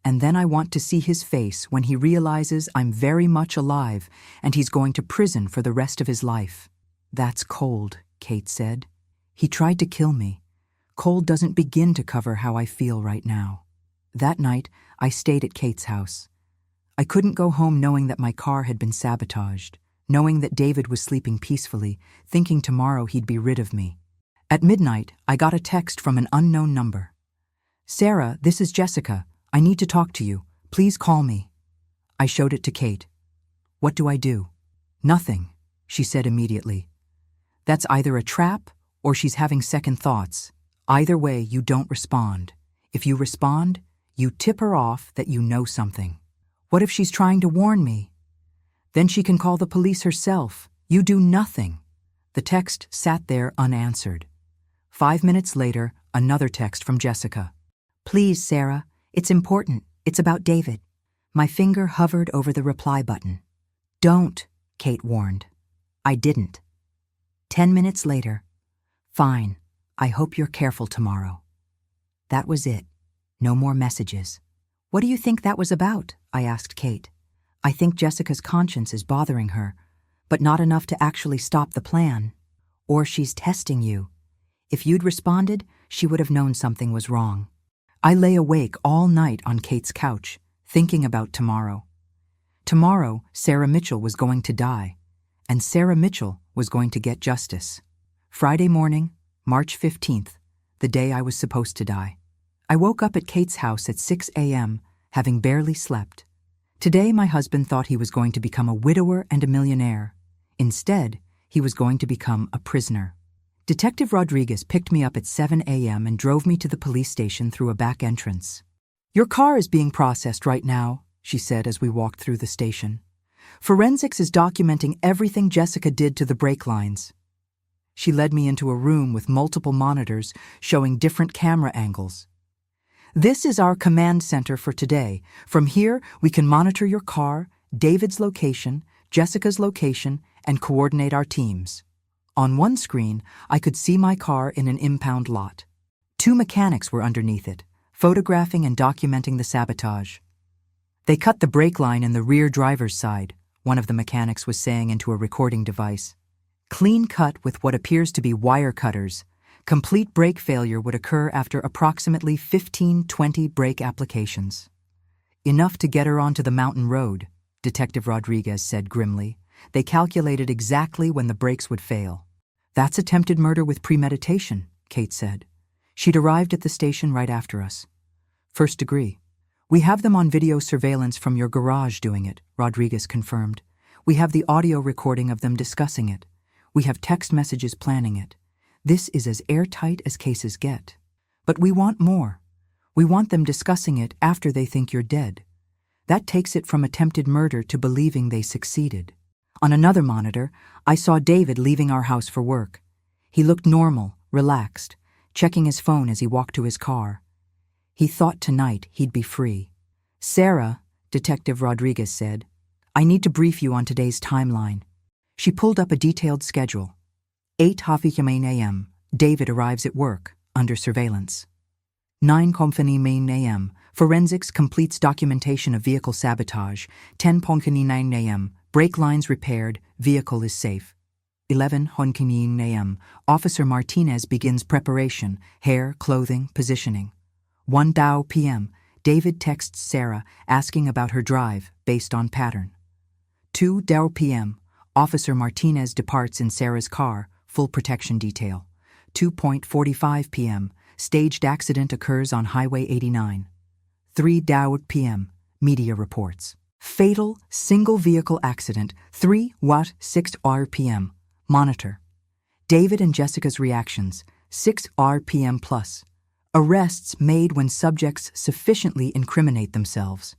And then I want to see his face when he realizes I'm very much alive and he's going to prison for the rest of his life. That's cold, Kate said. He tried to kill me. Cold doesn't begin to cover how I feel right now. That night, I stayed at Kate's house. I couldn't go home knowing that my car had been sabotaged, knowing that David was sleeping peacefully, thinking tomorrow he'd be rid of me. At midnight, I got a text from an unknown number. Sarah, this is Jessica. I need to talk to you. Please call me. I showed it to Kate. What do I do? Nothing, she said immediately. That's either a trap or she's having second thoughts. Either way, you don't respond. If you respond, you tip her off that you know something. What if she's trying to warn me? Then she can call the police herself. You do nothing. The text sat there unanswered. 5 minutes later, another text from Jessica. Please, Sarah, it's important. It's about David. My finger hovered over the reply button. Don't, Kate warned. I didn't. 10 minutes later. Fine. I hope you're careful tomorrow. That was it. No more messages. What do you think that was about? I asked Kate. I think Jessica's conscience is bothering her, but not enough to actually stop the plan. Or she's testing you. If you'd responded, she would have known something was wrong. I lay awake all night on Kate's couch, thinking about tomorrow. Tomorrow, Sarah Mitchell was going to die, and Sarah Mitchell was going to get justice. Friday morning, March 15th, the day I was supposed to die. I woke up at Kate's house at 6 a.m., having barely slept. Today, my husband thought he was going to become a widower and a millionaire. Instead, he was going to become a prisoner. Detective Rodriguez picked me up at 7 a.m. and drove me to the police station through a back entrance. Your car is being processed right now, she said as we walked through the station. Forensics is documenting everything Jessica did to the brake lines. She led me into a room with multiple monitors showing different camera angles. This is our command center for today. From here, we can monitor your car, David's location, Jessica's location, and coordinate our teams. On one screen, I could see my car in an impound lot. 2 mechanics were underneath it, photographing and documenting the sabotage. They cut the brake line in the rear driver's side, one of the mechanics was saying into a recording device. Clean cut with what appears to be wire cutters. Complete brake failure would occur after approximately 15-20 brake applications. Enough to get her onto the mountain road, Detective Rodriguez said grimly. They calculated exactly when the brakes would fail. That's attempted murder with premeditation, Kate said. She'd arrived at the station right after us. First degree. We have them on video surveillance from your garage doing it, Rodriguez confirmed. We have the audio recording of them discussing it. We have text messages planning it. This is as airtight as cases get. But we want more. We want them discussing it after they think you're dead. That takes it from attempted murder to believing they succeeded. On another monitor, I saw David leaving our house for work. He looked normal, relaxed, checking his phone as he walked to his car. He thought tonight he'd be free. Sarah, Detective Rodriguez said, I need to brief you on today's timeline. She pulled up a detailed schedule. 8:15 a.m., David arrives at work, under surveillance. 9:15 a.m., Forensics completes documentation of vehicle sabotage. 10:09 a.m. Brake lines repaired. Vehicle is safe. 11:09 a.m. Officer Martinez begins preparation. Hair, clothing, positioning. 1:00 p.m. David texts Sarah asking about her drive based on pattern. 2:00 p.m. Officer Martinez departs in Sarah's car. Full protection detail. 2:45 p.m. Staged accident occurs on Highway 89. 3:00 p.m. Media reports. Fatal single vehicle accident. 3:06 p.m. Monitor. David and Jessica's reactions. 6 p.m. plus. Arrests made when subjects sufficiently incriminate themselves.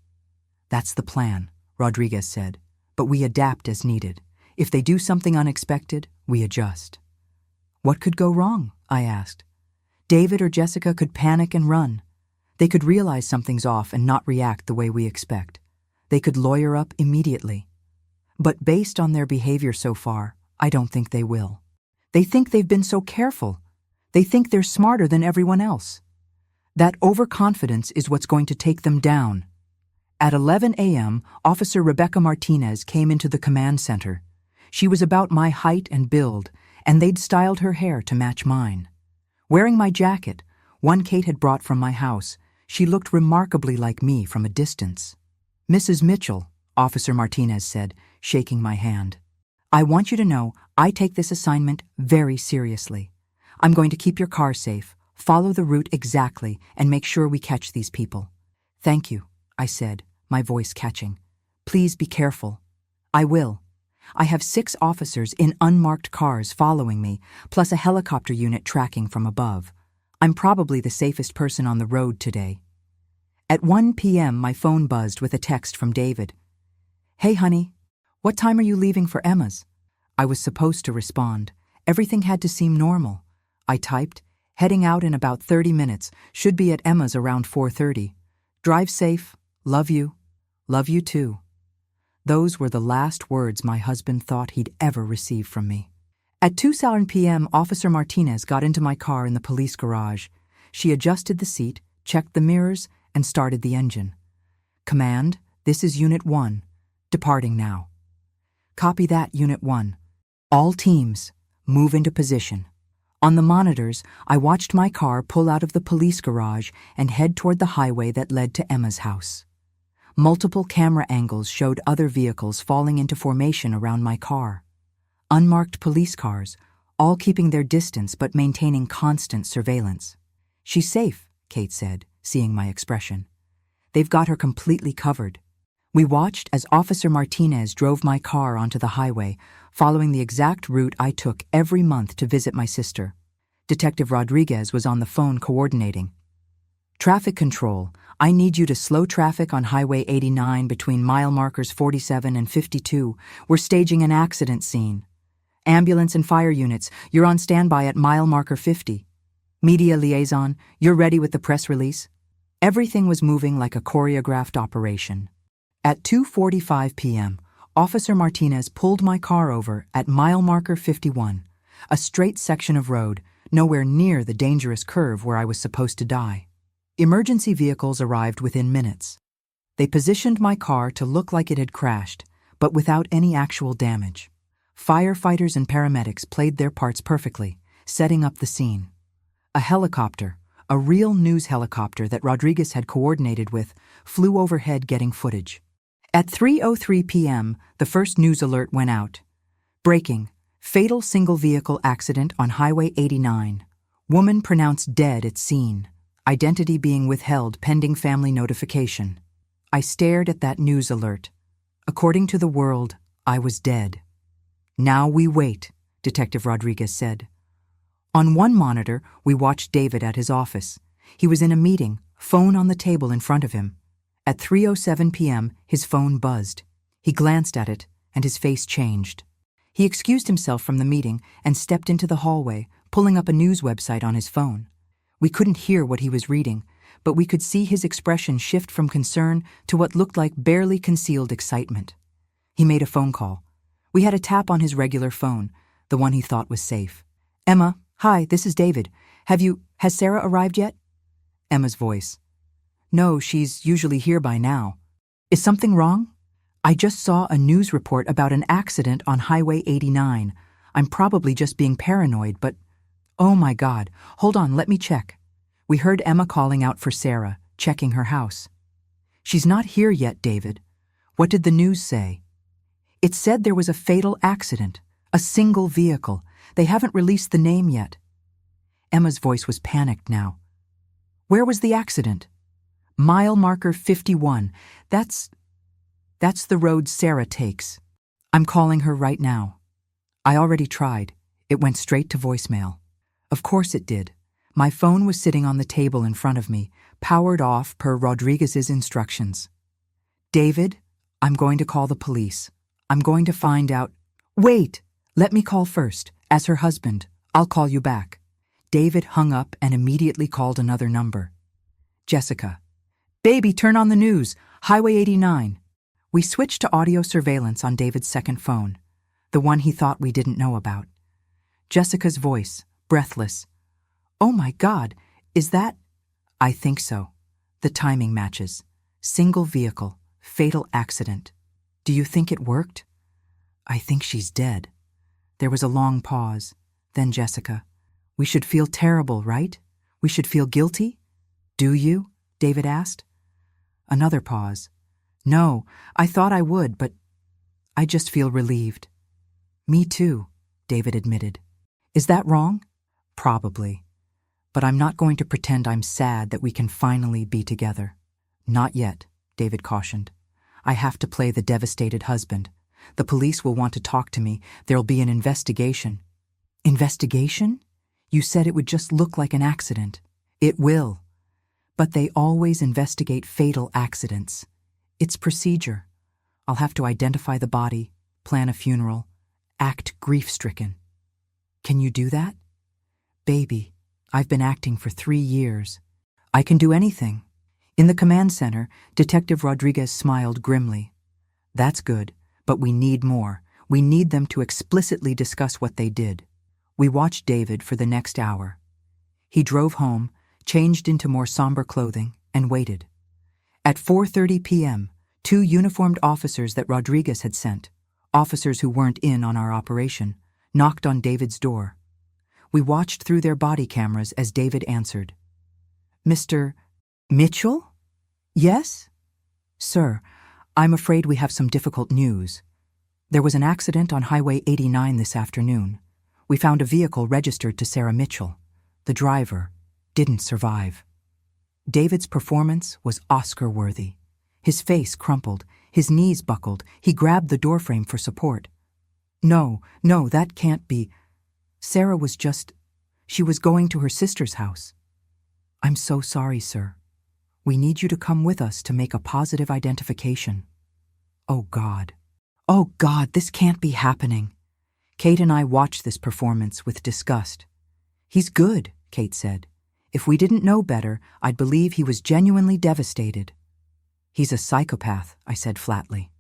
That's the plan, Rodriguez said, but we adapt as needed. If they do something unexpected, we adjust. What could go wrong? I asked. David or Jessica could panic and run. They could realize something's off and not react the way we expect. They could lawyer up immediately. But based on their behavior so far, I don't think they will. They think they've been so careful. They think they're smarter than everyone else. That overconfidence is what's going to take them down. At 11 a.m., Officer Rebecca Martinez came into the command center. She was about my height and build, and they'd styled her hair to match mine. Wearing my jacket, one Kate had brought from my house, she looked remarkably like me from a distance. "Mrs. Mitchell," Officer Martinez said, shaking my hand. "I want you to know I take this assignment very seriously. I'm going to keep your car safe, follow the route exactly, and make sure we catch these people." "Thank you," I said, my voice catching. "Please be careful." "I will. I have 6 officers in unmarked cars following me, plus a helicopter unit tracking from above. I'm probably the safest person on the road today." At 1 p.m., my phone buzzed with a text from David. "Hey, honey, what time are you leaving for Emma's?" I was supposed to respond. Everything had to seem normal. I typed, "Heading out in about 30 minutes, should be at Emma's around 4:30. Drive safe, love you. Love you too." Those were the last words my husband thought he'd ever receive from me. At 2:00 p.m., Officer Martinez got into my car in the police garage. She adjusted the seat, checked the mirrors, and started the engine. "Command, this is Unit 1. Departing now." "Copy that, Unit 1. All teams, move into position." On the monitors, I watched my car pull out of the police garage and head toward the highway that led to Emma's house. Multiple camera angles showed other vehicles falling into formation around my car. Unmarked police cars, all keeping their distance but maintaining constant surveillance. "She's safe," Kate said, seeing my expression. "They've got her completely covered." We watched as Officer Martinez drove my car onto the highway, following the exact route I took every month to visit my sister. Detective Rodriguez was on the phone coordinating. "Traffic control, I need you to slow traffic on Highway 89 between mile markers 47 and 52. We're staging an accident scene. Ambulance and fire units, you're on standby at mile marker 50. Media liaison, you're ready with the press release." Everything was moving like a choreographed operation. At 2:45 p.m., Officer Martinez pulled my car over at mile marker 51, a straight section of road, nowhere near the dangerous curve where I was supposed to die. Emergency vehicles arrived within minutes. They positioned my car to look like it had crashed, but without any actual damage. Firefighters and paramedics played their parts perfectly, setting up the scene. A helicopter, a real news helicopter that Rodriguez had coordinated with, flew overhead getting footage. At 3:03 p.m., the first news alert went out. Breaking: fatal single-vehicle accident on Highway 89. Woman pronounced dead at scene. Identity being withheld pending family notification. I stared at that news alert. According to the world, I was dead. "Now we wait," Detective Rodriguez said. On one monitor, we watched David at his office. He was in a meeting, phone on the table in front of him. At 3:07 p.m., his phone buzzed. He glanced at it, and his face changed. He excused himself from the meeting and stepped into the hallway, pulling up a news website on his phone. We couldn't hear what he was reading, but we could see his expression shift from concern to what looked like barely concealed excitement. He made a phone call. We had a tap on his regular phone, the one he thought was safe. "Emma, hi, this is David. Has Sarah arrived yet?" Emma's voice. No, she's usually here by now. Is something wrong? I just saw a news report about an accident on Highway 89. I'm probably just being paranoid, but oh my God, hold on, let me check. We heard Emma calling out for Sarah, checking her house. She's not here yet, David. What did the news say? It said there was a fatal accident, a single vehicle. They haven't released the name yet. Emma's voice was panicked now. Where was the accident? Mile marker 51. That's the road Sarah takes. I'm calling her right now. I already tried. It went straight to voicemail. Of course it did. My phone was sitting on the table in front of me, powered off per Rodriguez's instructions. David, I'm going to call the police. I'm going to find out. Wait! Let me call first. As her husband, I'll call you back. David hung up and immediately called another number. Jessica. Baby, turn on the news. Highway 89. We switched to audio surveillance on David's second phone, the one he thought we didn't know about. Jessica's voice, breathless. Oh my God, is that? I think so. The timing matches. Single vehicle, fatal accident. Do you think it worked? I think she's dead. There was a long pause. Then Jessica. We should feel terrible, right? We should feel guilty? Do you? David asked. Another pause. No, I thought I would, but I just feel relieved. Me too, David admitted. Is that wrong? Probably. But I'm not going to pretend I'm sad that we can finally be together. Not yet, David cautioned. I have to play the devastated husband. The police will want to talk to me. There'll be an investigation. Investigation? You said it would just look like an accident. It will. But they always investigate fatal accidents. It's procedure. I'll have to identify the body, plan a funeral, act grief-stricken. Can you do that? Baby, I've been acting for 3 years. I can do anything. In the command center, Detective Rodriguez smiled grimly. That's good, but we need more. We need them to explicitly discuss what they did. We watched David for the next hour. He drove home, changed into more somber clothing, and waited. At 4:30 p.m., 2 uniformed officers that Rodriguez had sent, officers who weren't in on our operation, knocked on David's door. We watched through their body cameras as David answered. Mr. Mitchell? Yes? Sir, I'm afraid we have some difficult news. There was an accident on Highway 89 this afternoon. We found a vehicle registered to Sarah Mitchell. The driver didn't survive. David's performance was Oscar-worthy. His face crumpled, his knees buckled, he grabbed the doorframe for support. No, that can't be. Sarah was she was going to her sister's house. I'm so sorry, sir. We need you to come with us to make a positive identification. Oh God, this can't be happening. Kate and I watched this performance with disgust. He's good, Kate said. If we didn't know better, I'd believe he was genuinely devastated. He's a psychopath, I said flatly.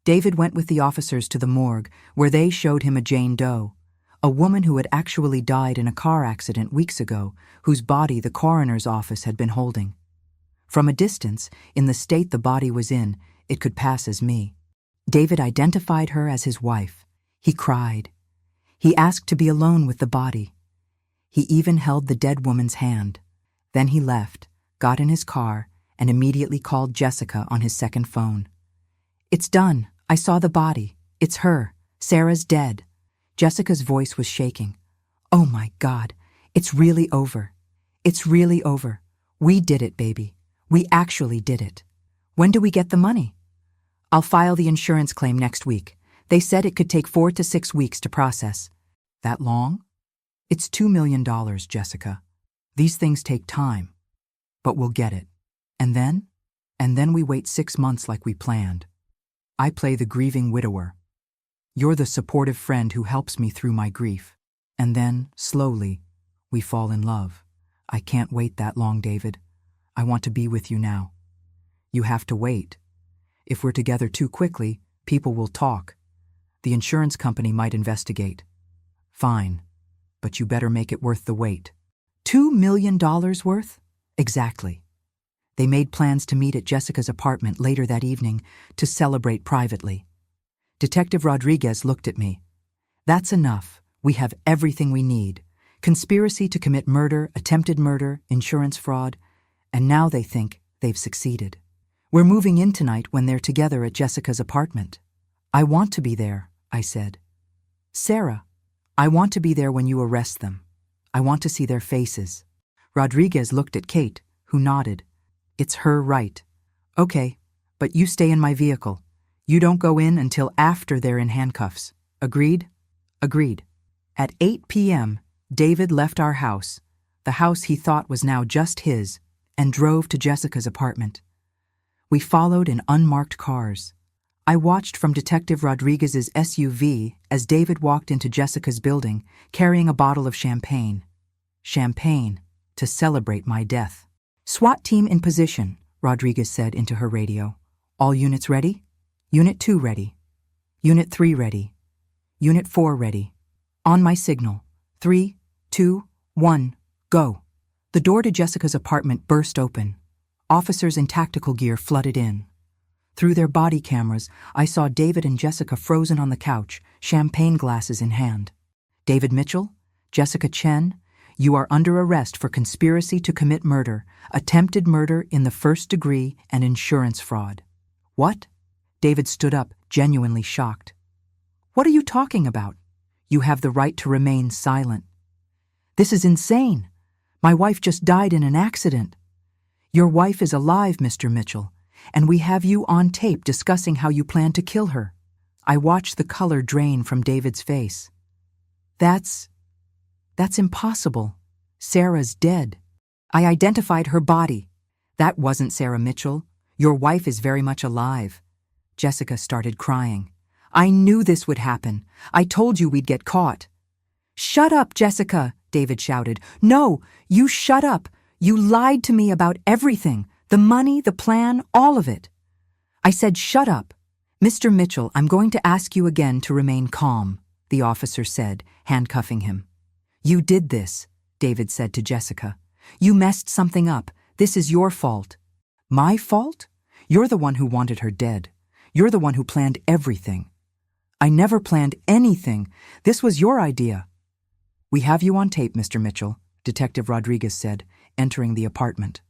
David went with the officers to the morgue, where they showed him a Jane Doe, a woman who had actually died in a car accident weeks ago, whose body the coroner's office had been holding. From a distance, in the state the body was in, it could pass as me. David identified her as his wife. He cried. He asked to be alone with the body. He even held the dead woman's hand. Then he left, got in his car, and immediately called Jessica on his second phone. It's done. I saw the body. It's her. Sarah's dead. Jessica's voice was shaking. Oh my God. It's really over. It's really over. We did it, baby. We actually did it. When do we get the money? I'll file the insurance claim next week. They said it could take 4 to 6 weeks to process. That long? It's $2 million, Jessica. These things take time. But we'll get it. And then we wait 6 months like we planned. I play the grieving widower. You're the supportive friend who helps me through my grief. And then, slowly, we fall in love. I can't wait that long, David. I want to be with you now. You have to wait. If we're together too quickly, people will talk. The insurance company might investigate. Fine, but you better make it worth the wait. $2 million worth? Exactly. They made plans to meet at Jessica's apartment later that evening to celebrate privately. Detective Rodriguez looked at me. That's enough. We have everything we need. Conspiracy to commit murder, attempted murder, insurance fraud, and now they think they've succeeded. We're moving in tonight when they're together at Jessica's apartment. I want to be there, I said. Sarah, I want to be there when you arrest them. I want to see their faces. Rodriguez looked at Kate, who nodded. It's her right. Okay, but you stay in my vehicle. You don't go in until after they're in handcuffs. Agreed? Agreed. At 8 p.m., David left our house, the house he thought was now just his, and drove to Jessica's apartment. We followed in unmarked cars. I watched from Detective Rodriguez's SUV as David walked into Jessica's building, carrying a bottle of champagne. Champagne to celebrate my death. SWAT team in position, Rodriguez said into her radio. All units ready? Unit 2 ready. Unit 3 ready. Unit 4 ready. On my signal. 3, 2, 1, go. The door to Jessica's apartment burst open. Officers in tactical gear flooded in. Through their body cameras, I saw David and Jessica frozen on the couch, champagne glasses in hand. David Mitchell, Jessica Chen, you are under arrest for conspiracy to commit murder, attempted murder in the first degree, and insurance fraud. What? David stood up, genuinely shocked. What are you talking about? You have the right to remain silent. This is insane. My wife just died in an accident. Your wife is alive, Mr. Mitchell, and we have you on tape discussing how you plan to kill her. I watched the color drain from David's face. That's impossible. Sarah's dead. I identified her body. That wasn't Sarah Mitchell. Your wife is very much alive. Jessica started crying. I knew this would happen. I told you we'd get caught. Shut up, Jessica, David shouted. No, you shut up. You lied to me about everything. The money, the plan, all of it. I said, shut up. Mr. Mitchell, I'm going to ask you again to remain calm, the officer said, handcuffing him. You did this, David said to Jessica. You messed something up. This is your fault. My fault? You're the one who wanted her dead. You're the one who planned everything. I never planned anything. This was your idea. We have you on tape, Mr. Mitchell, Detective Rodriguez said, entering the apartment.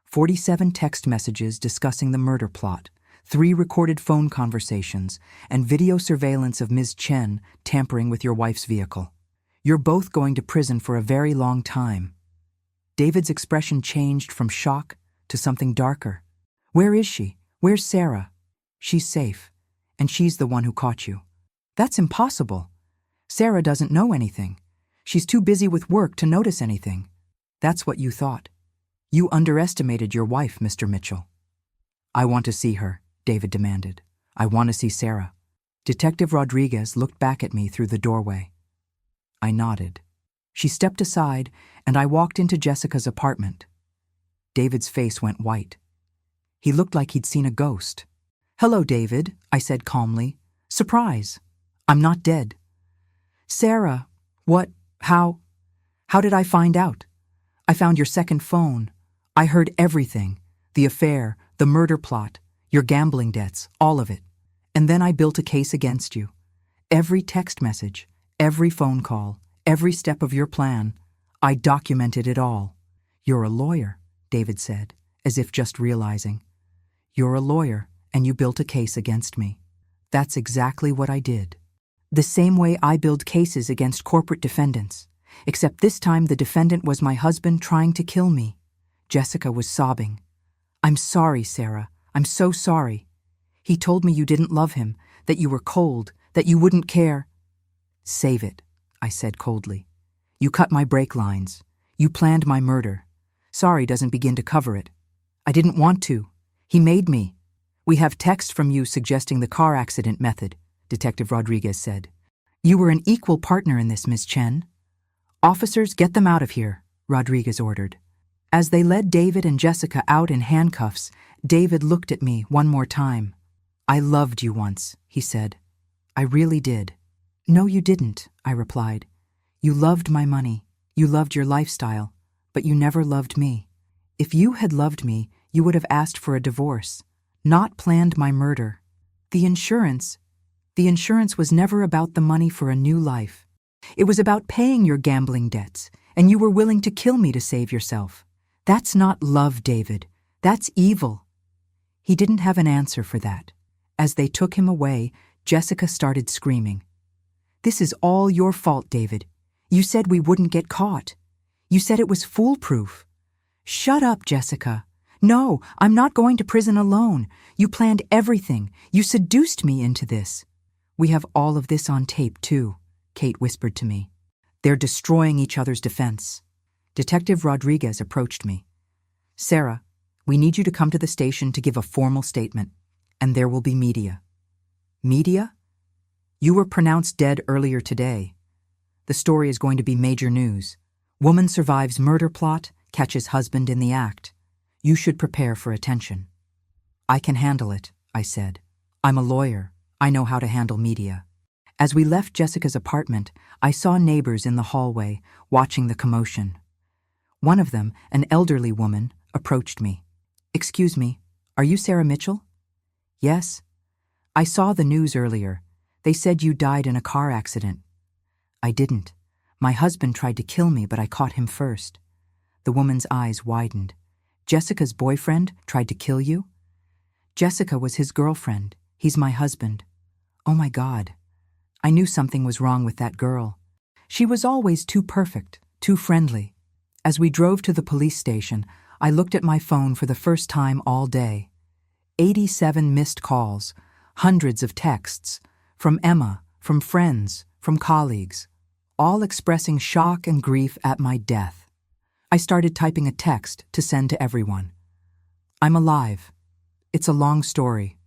47 text messages discussing the murder plot, 3 recorded phone conversations, and video surveillance of Ms. Chen tampering with your wife's vehicle. You're both going to prison for a very long time. David's expression changed from shock to something darker. Where is she? Where's Sarah? She's safe, and she's the one who caught you. That's impossible. Sarah doesn't know anything. She's too busy with work to notice anything. That's what you thought. You underestimated your wife, Mr. Mitchell. I want to see her, David demanded. I want to see Sarah. Detective Rodriguez looked back at me through the doorway. I nodded. She stepped aside, and I walked into Jessica's apartment. David's face went white. He looked like he'd seen a ghost. Hello, David, I said calmly. Surprise. I'm not dead. Sarah, what, how did I find out? I found your second phone. I heard everything. The affair, the murder plot, your gambling debts, all of it. And then I built a case against you. Every text message, every phone call, every step of your plan, I documented it all. You're a lawyer, David said, as if just realizing. You're a lawyer, and you built a case against me. That's exactly what I did. The same way I build cases against corporate defendants, except this time the defendant was my husband trying to kill me. Jessica was sobbing. I'm sorry, Sarah. I'm so sorry. He told me you didn't love him, that you were cold, that you wouldn't care. Save it, I said coldly. You cut my brake lines. You planned my murder. Sorry doesn't begin to cover it. I didn't want to. He made me. We have text from you suggesting the car accident method, Detective Rodriguez said. You were an equal partner in this, Ms. Chen. Officers, get them out of here, Rodriguez ordered. As they led David and Jessica out in handcuffs, David looked at me one more time. I loved you once, he said. I really did. No, you didn't, I replied. You loved my money. You loved your lifestyle, but you never loved me. If you had loved me, You would have asked for a divorce, not planned my murder. The insurance was never about the money for a new life. It was about paying your gambling debts, and you were willing to kill me to save yourself. That's not love, David. That's evil. He didn't have an answer for that. As they took him away, Jessica started screaming. This is all your fault, David. You said we wouldn't get caught. You said it was foolproof. Shut up, Jessica. No, I'm not going to prison alone. You planned everything. You seduced me into this. We have all of this on tape, too, Kate whispered to me. They're destroying each other's defense. Detective Rodriguez approached me. Sarah, we need you to come to the station to give a formal statement, and there will be media. Media? You were pronounced dead earlier today. The story is going to be major news. Woman survives murder plot, catches husband in the act. You should prepare for attention. I can handle it, I said. I'm a lawyer. I know how to handle media. As we left Jessica's apartment, I saw neighbors in the hallway, watching the commotion. One of them, an elderly woman, approached me. Excuse me, are you Sarah Mitchell? Yes. I saw the news earlier. They said you died in a car accident. I didn't. My husband tried to kill me, but I caught him first. The woman's eyes widened. Jessica's boyfriend tried to kill you? Jessica was his girlfriend. He's my husband. Oh my God. I knew something was wrong with that girl. She was always too perfect, too friendly. As we drove to the police station, I looked at my phone for the first time all day. 87 missed calls, hundreds of texts, from Emma, from friends, from colleagues, all expressing shock and grief at my death. I started typing a text to send to everyone. I'm alive. It's a long story.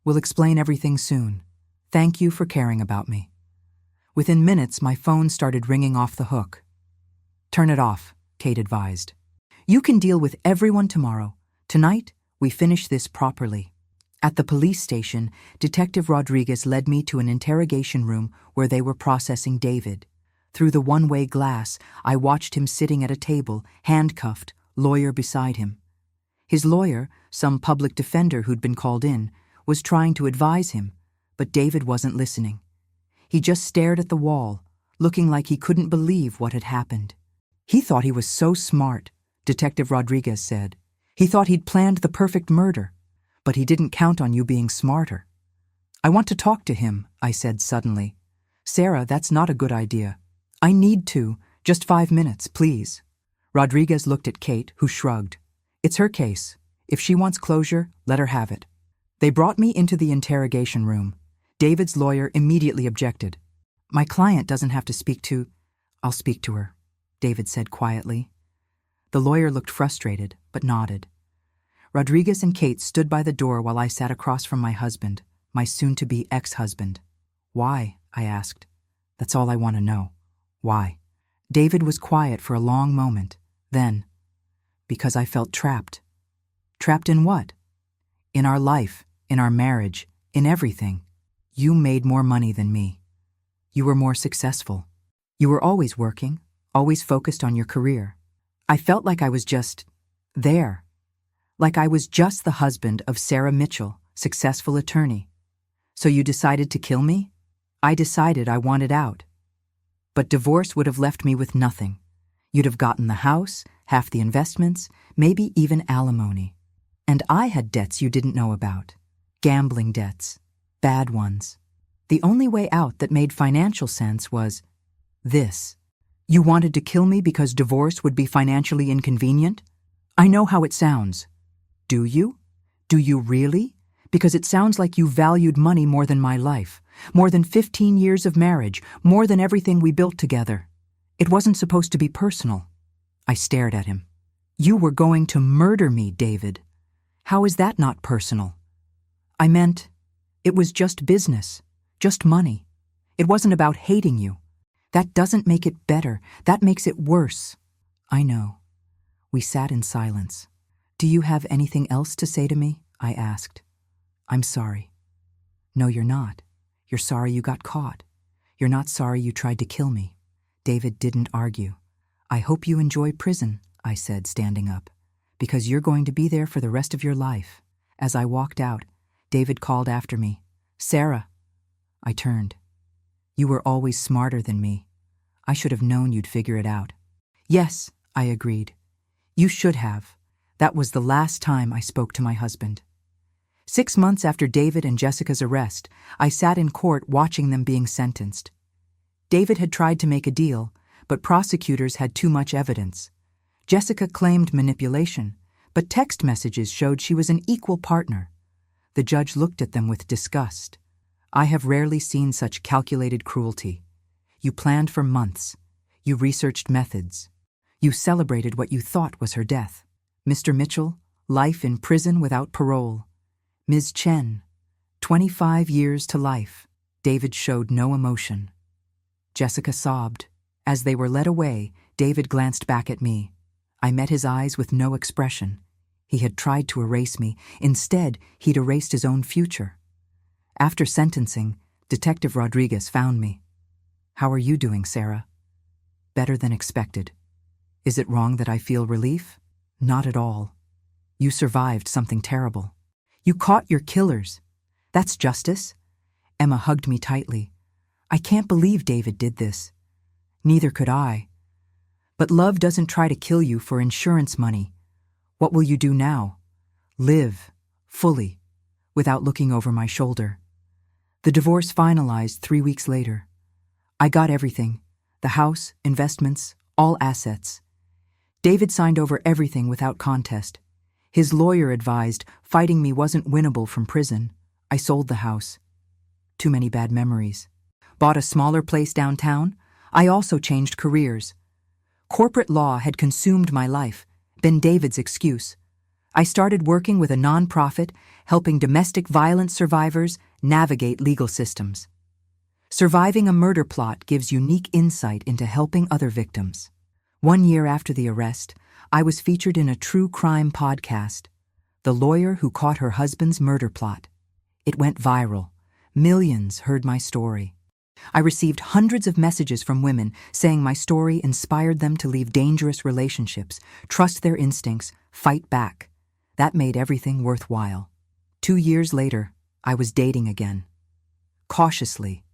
We'll explain everything soon. Thank you for caring about me. Within minutes, my phone started ringing off the hook. Turn it off, Kate advised. You can deal with everyone tomorrow. Tonight, we finish this properly. At the police station, Detective Rodriguez led me to an interrogation room where they were processing David. Through the one-way glass, I watched him sitting at a table, handcuffed, lawyer beside him. His lawyer, some public defender who'd been called in, was trying to advise him, but David wasn't listening. He just stared at the wall, looking like he couldn't believe what had happened. He thought he was so smart, Detective Rodriguez said. He thought he'd planned the perfect murder, but he didn't count on you being smarter. I want to talk to him, I said suddenly. Sarah, that's not a good idea. I need to. Just 5 minutes, please. Rodriguez looked at Kate, who shrugged. It's her case. If she wants closure, let her have it. They brought me into the interrogation room. David's lawyer immediately objected. My client doesn't have to speak to... I'll speak to her, David said quietly. The lawyer looked frustrated, but nodded. Rodriguez and Kate stood by the door while I sat across from my husband, my soon-to-be ex-husband. Why? I asked. That's all I want to know. Why? David was quiet for a long moment. Then, because I felt trapped. Trapped in what? In our life, in our marriage, in everything. You made more money than me. You were more successful. You were always working, always focused on your career. I felt like I was just there. Like I was just the husband of Sarah Mitchell, successful attorney. So you decided to kill me? I decided I wanted out. But divorce would have left me with nothing. You'd have gotten the house, half the investments, maybe even alimony. And I had debts you didn't know about. Gambling debts. Bad ones. The only way out that made financial sense was this. You wanted to kill me because divorce would be financially inconvenient? I know how it sounds. Do you? Do you really? Because it sounds like you valued money more than my life, more than 15 years of marriage, more than everything we built together. It wasn't supposed to be personal. I stared at him. You were going to murder me, David. How is that not personal? I meant, it was just business, just money. It wasn't about hating you. That doesn't make it better. That makes it worse. I know. We sat in silence. Do you have anything else to say to me? I asked. I'm sorry. No, you're not. You're sorry you got caught. You're not sorry you tried to kill me. David didn't argue. I hope you enjoy prison, I said, standing up. Because you're going to be there for the rest of your life. As I walked out, David called after me. Sarah. I turned. You were always smarter than me. I should have known you'd figure it out. Yes, I agreed. You should have. That was the last time I spoke to my husband. 6 months after David and Jessica's arrest, I sat in court watching them being sentenced. David had tried to make a deal, but prosecutors had too much evidence. Jessica claimed manipulation, but text messages showed she was an equal partner. The judge looked at them with disgust. I have rarely seen such calculated cruelty. You planned for months. You researched methods. You celebrated what you thought was her death. Mr. Mitchell, life in prison without parole. Ms. Chen, 25 years to life. David showed no emotion. Jessica sobbed. As they were led away, David glanced back at me. I met his eyes with no expression. He had tried to erase me. Instead, he'd erased his own future. After sentencing, Detective Rodriguez found me. How are you doing, Sarah? Better than expected. Is it wrong that I feel relief? Not at all. You survived something terrible. You caught your killers. That's justice. Emma hugged me tightly. I can't believe David did this. Neither could I. But love doesn't try to kill you for insurance money. What will you do now? Live, fully, without looking over my shoulder. The divorce finalized 3 weeks later. I got everything, the house, investments, all assets. David signed over everything without contest. His lawyer advised fighting me wasn't winnable from prison. I sold the house. Too many bad memories. Bought a smaller place downtown. I also changed careers. Corporate law had consumed my life, been David's excuse. I started working with a nonprofit, helping domestic violence survivors navigate legal systems. Surviving a murder plot gives unique insight into helping other victims. 1 year after the arrest, I was featured in a true crime podcast, The Lawyer Who Caught Her Husband's Murder Plot. It went viral. Millions heard my story. I received hundreds of messages from women saying my story inspired them to leave dangerous relationships, trust their instincts, fight back. That made everything worthwhile. 2 years later, I was dating again. Cautiously,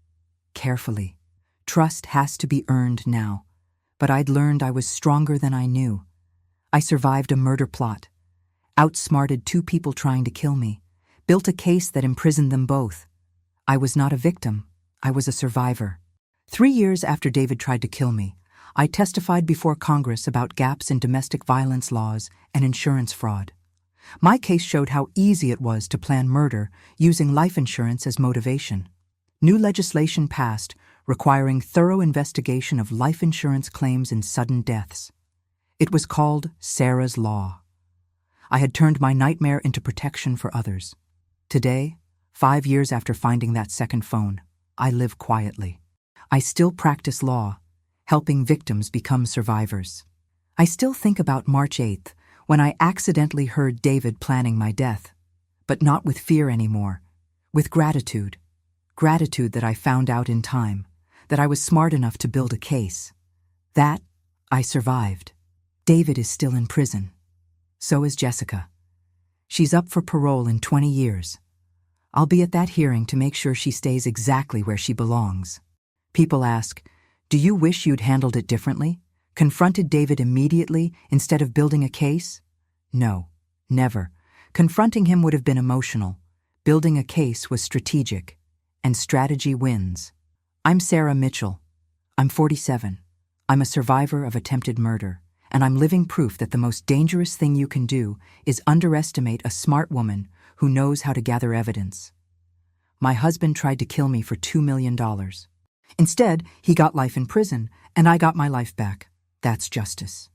carefully. Trust has to be earned now. But I'd learned I was stronger than I knew. I survived a murder plot, outsmarted 2 people trying to kill me, built a case that imprisoned them both. I was not a victim. I was a survivor. 3 years after David tried to kill me, I testified before Congress about gaps in domestic violence laws and insurance fraud. My case showed how easy it was to plan murder using life insurance as motivation. New legislation passed requiring thorough investigation of life insurance claims in sudden deaths. It was called Sarah's Law. I had turned my nightmare into protection for others. Today, 5 years after finding that second phone, I live quietly. I still practice law, helping victims become survivors. I still think about March 8th, when I accidentally heard David planning my death, but not with fear anymore, with gratitude. Gratitude that I found out in time, that I was smart enough to build a case. That I survived. David is still in prison. So is Jessica. She's up for parole in 20 years. I'll be at that hearing to make sure she stays exactly where she belongs. People ask, do you wish you'd handled it differently? Confronted David immediately instead of building a case? No, never. Confronting him would have been emotional. Building a case was strategic. And strategy wins. I'm Sarah Mitchell. I'm 47. I'm a survivor of attempted murder, and I'm living proof that the most dangerous thing you can do is underestimate a smart woman who knows how to gather evidence. My husband tried to kill me for $2 million. Instead, he got life in prison, and I got my life back. That's justice.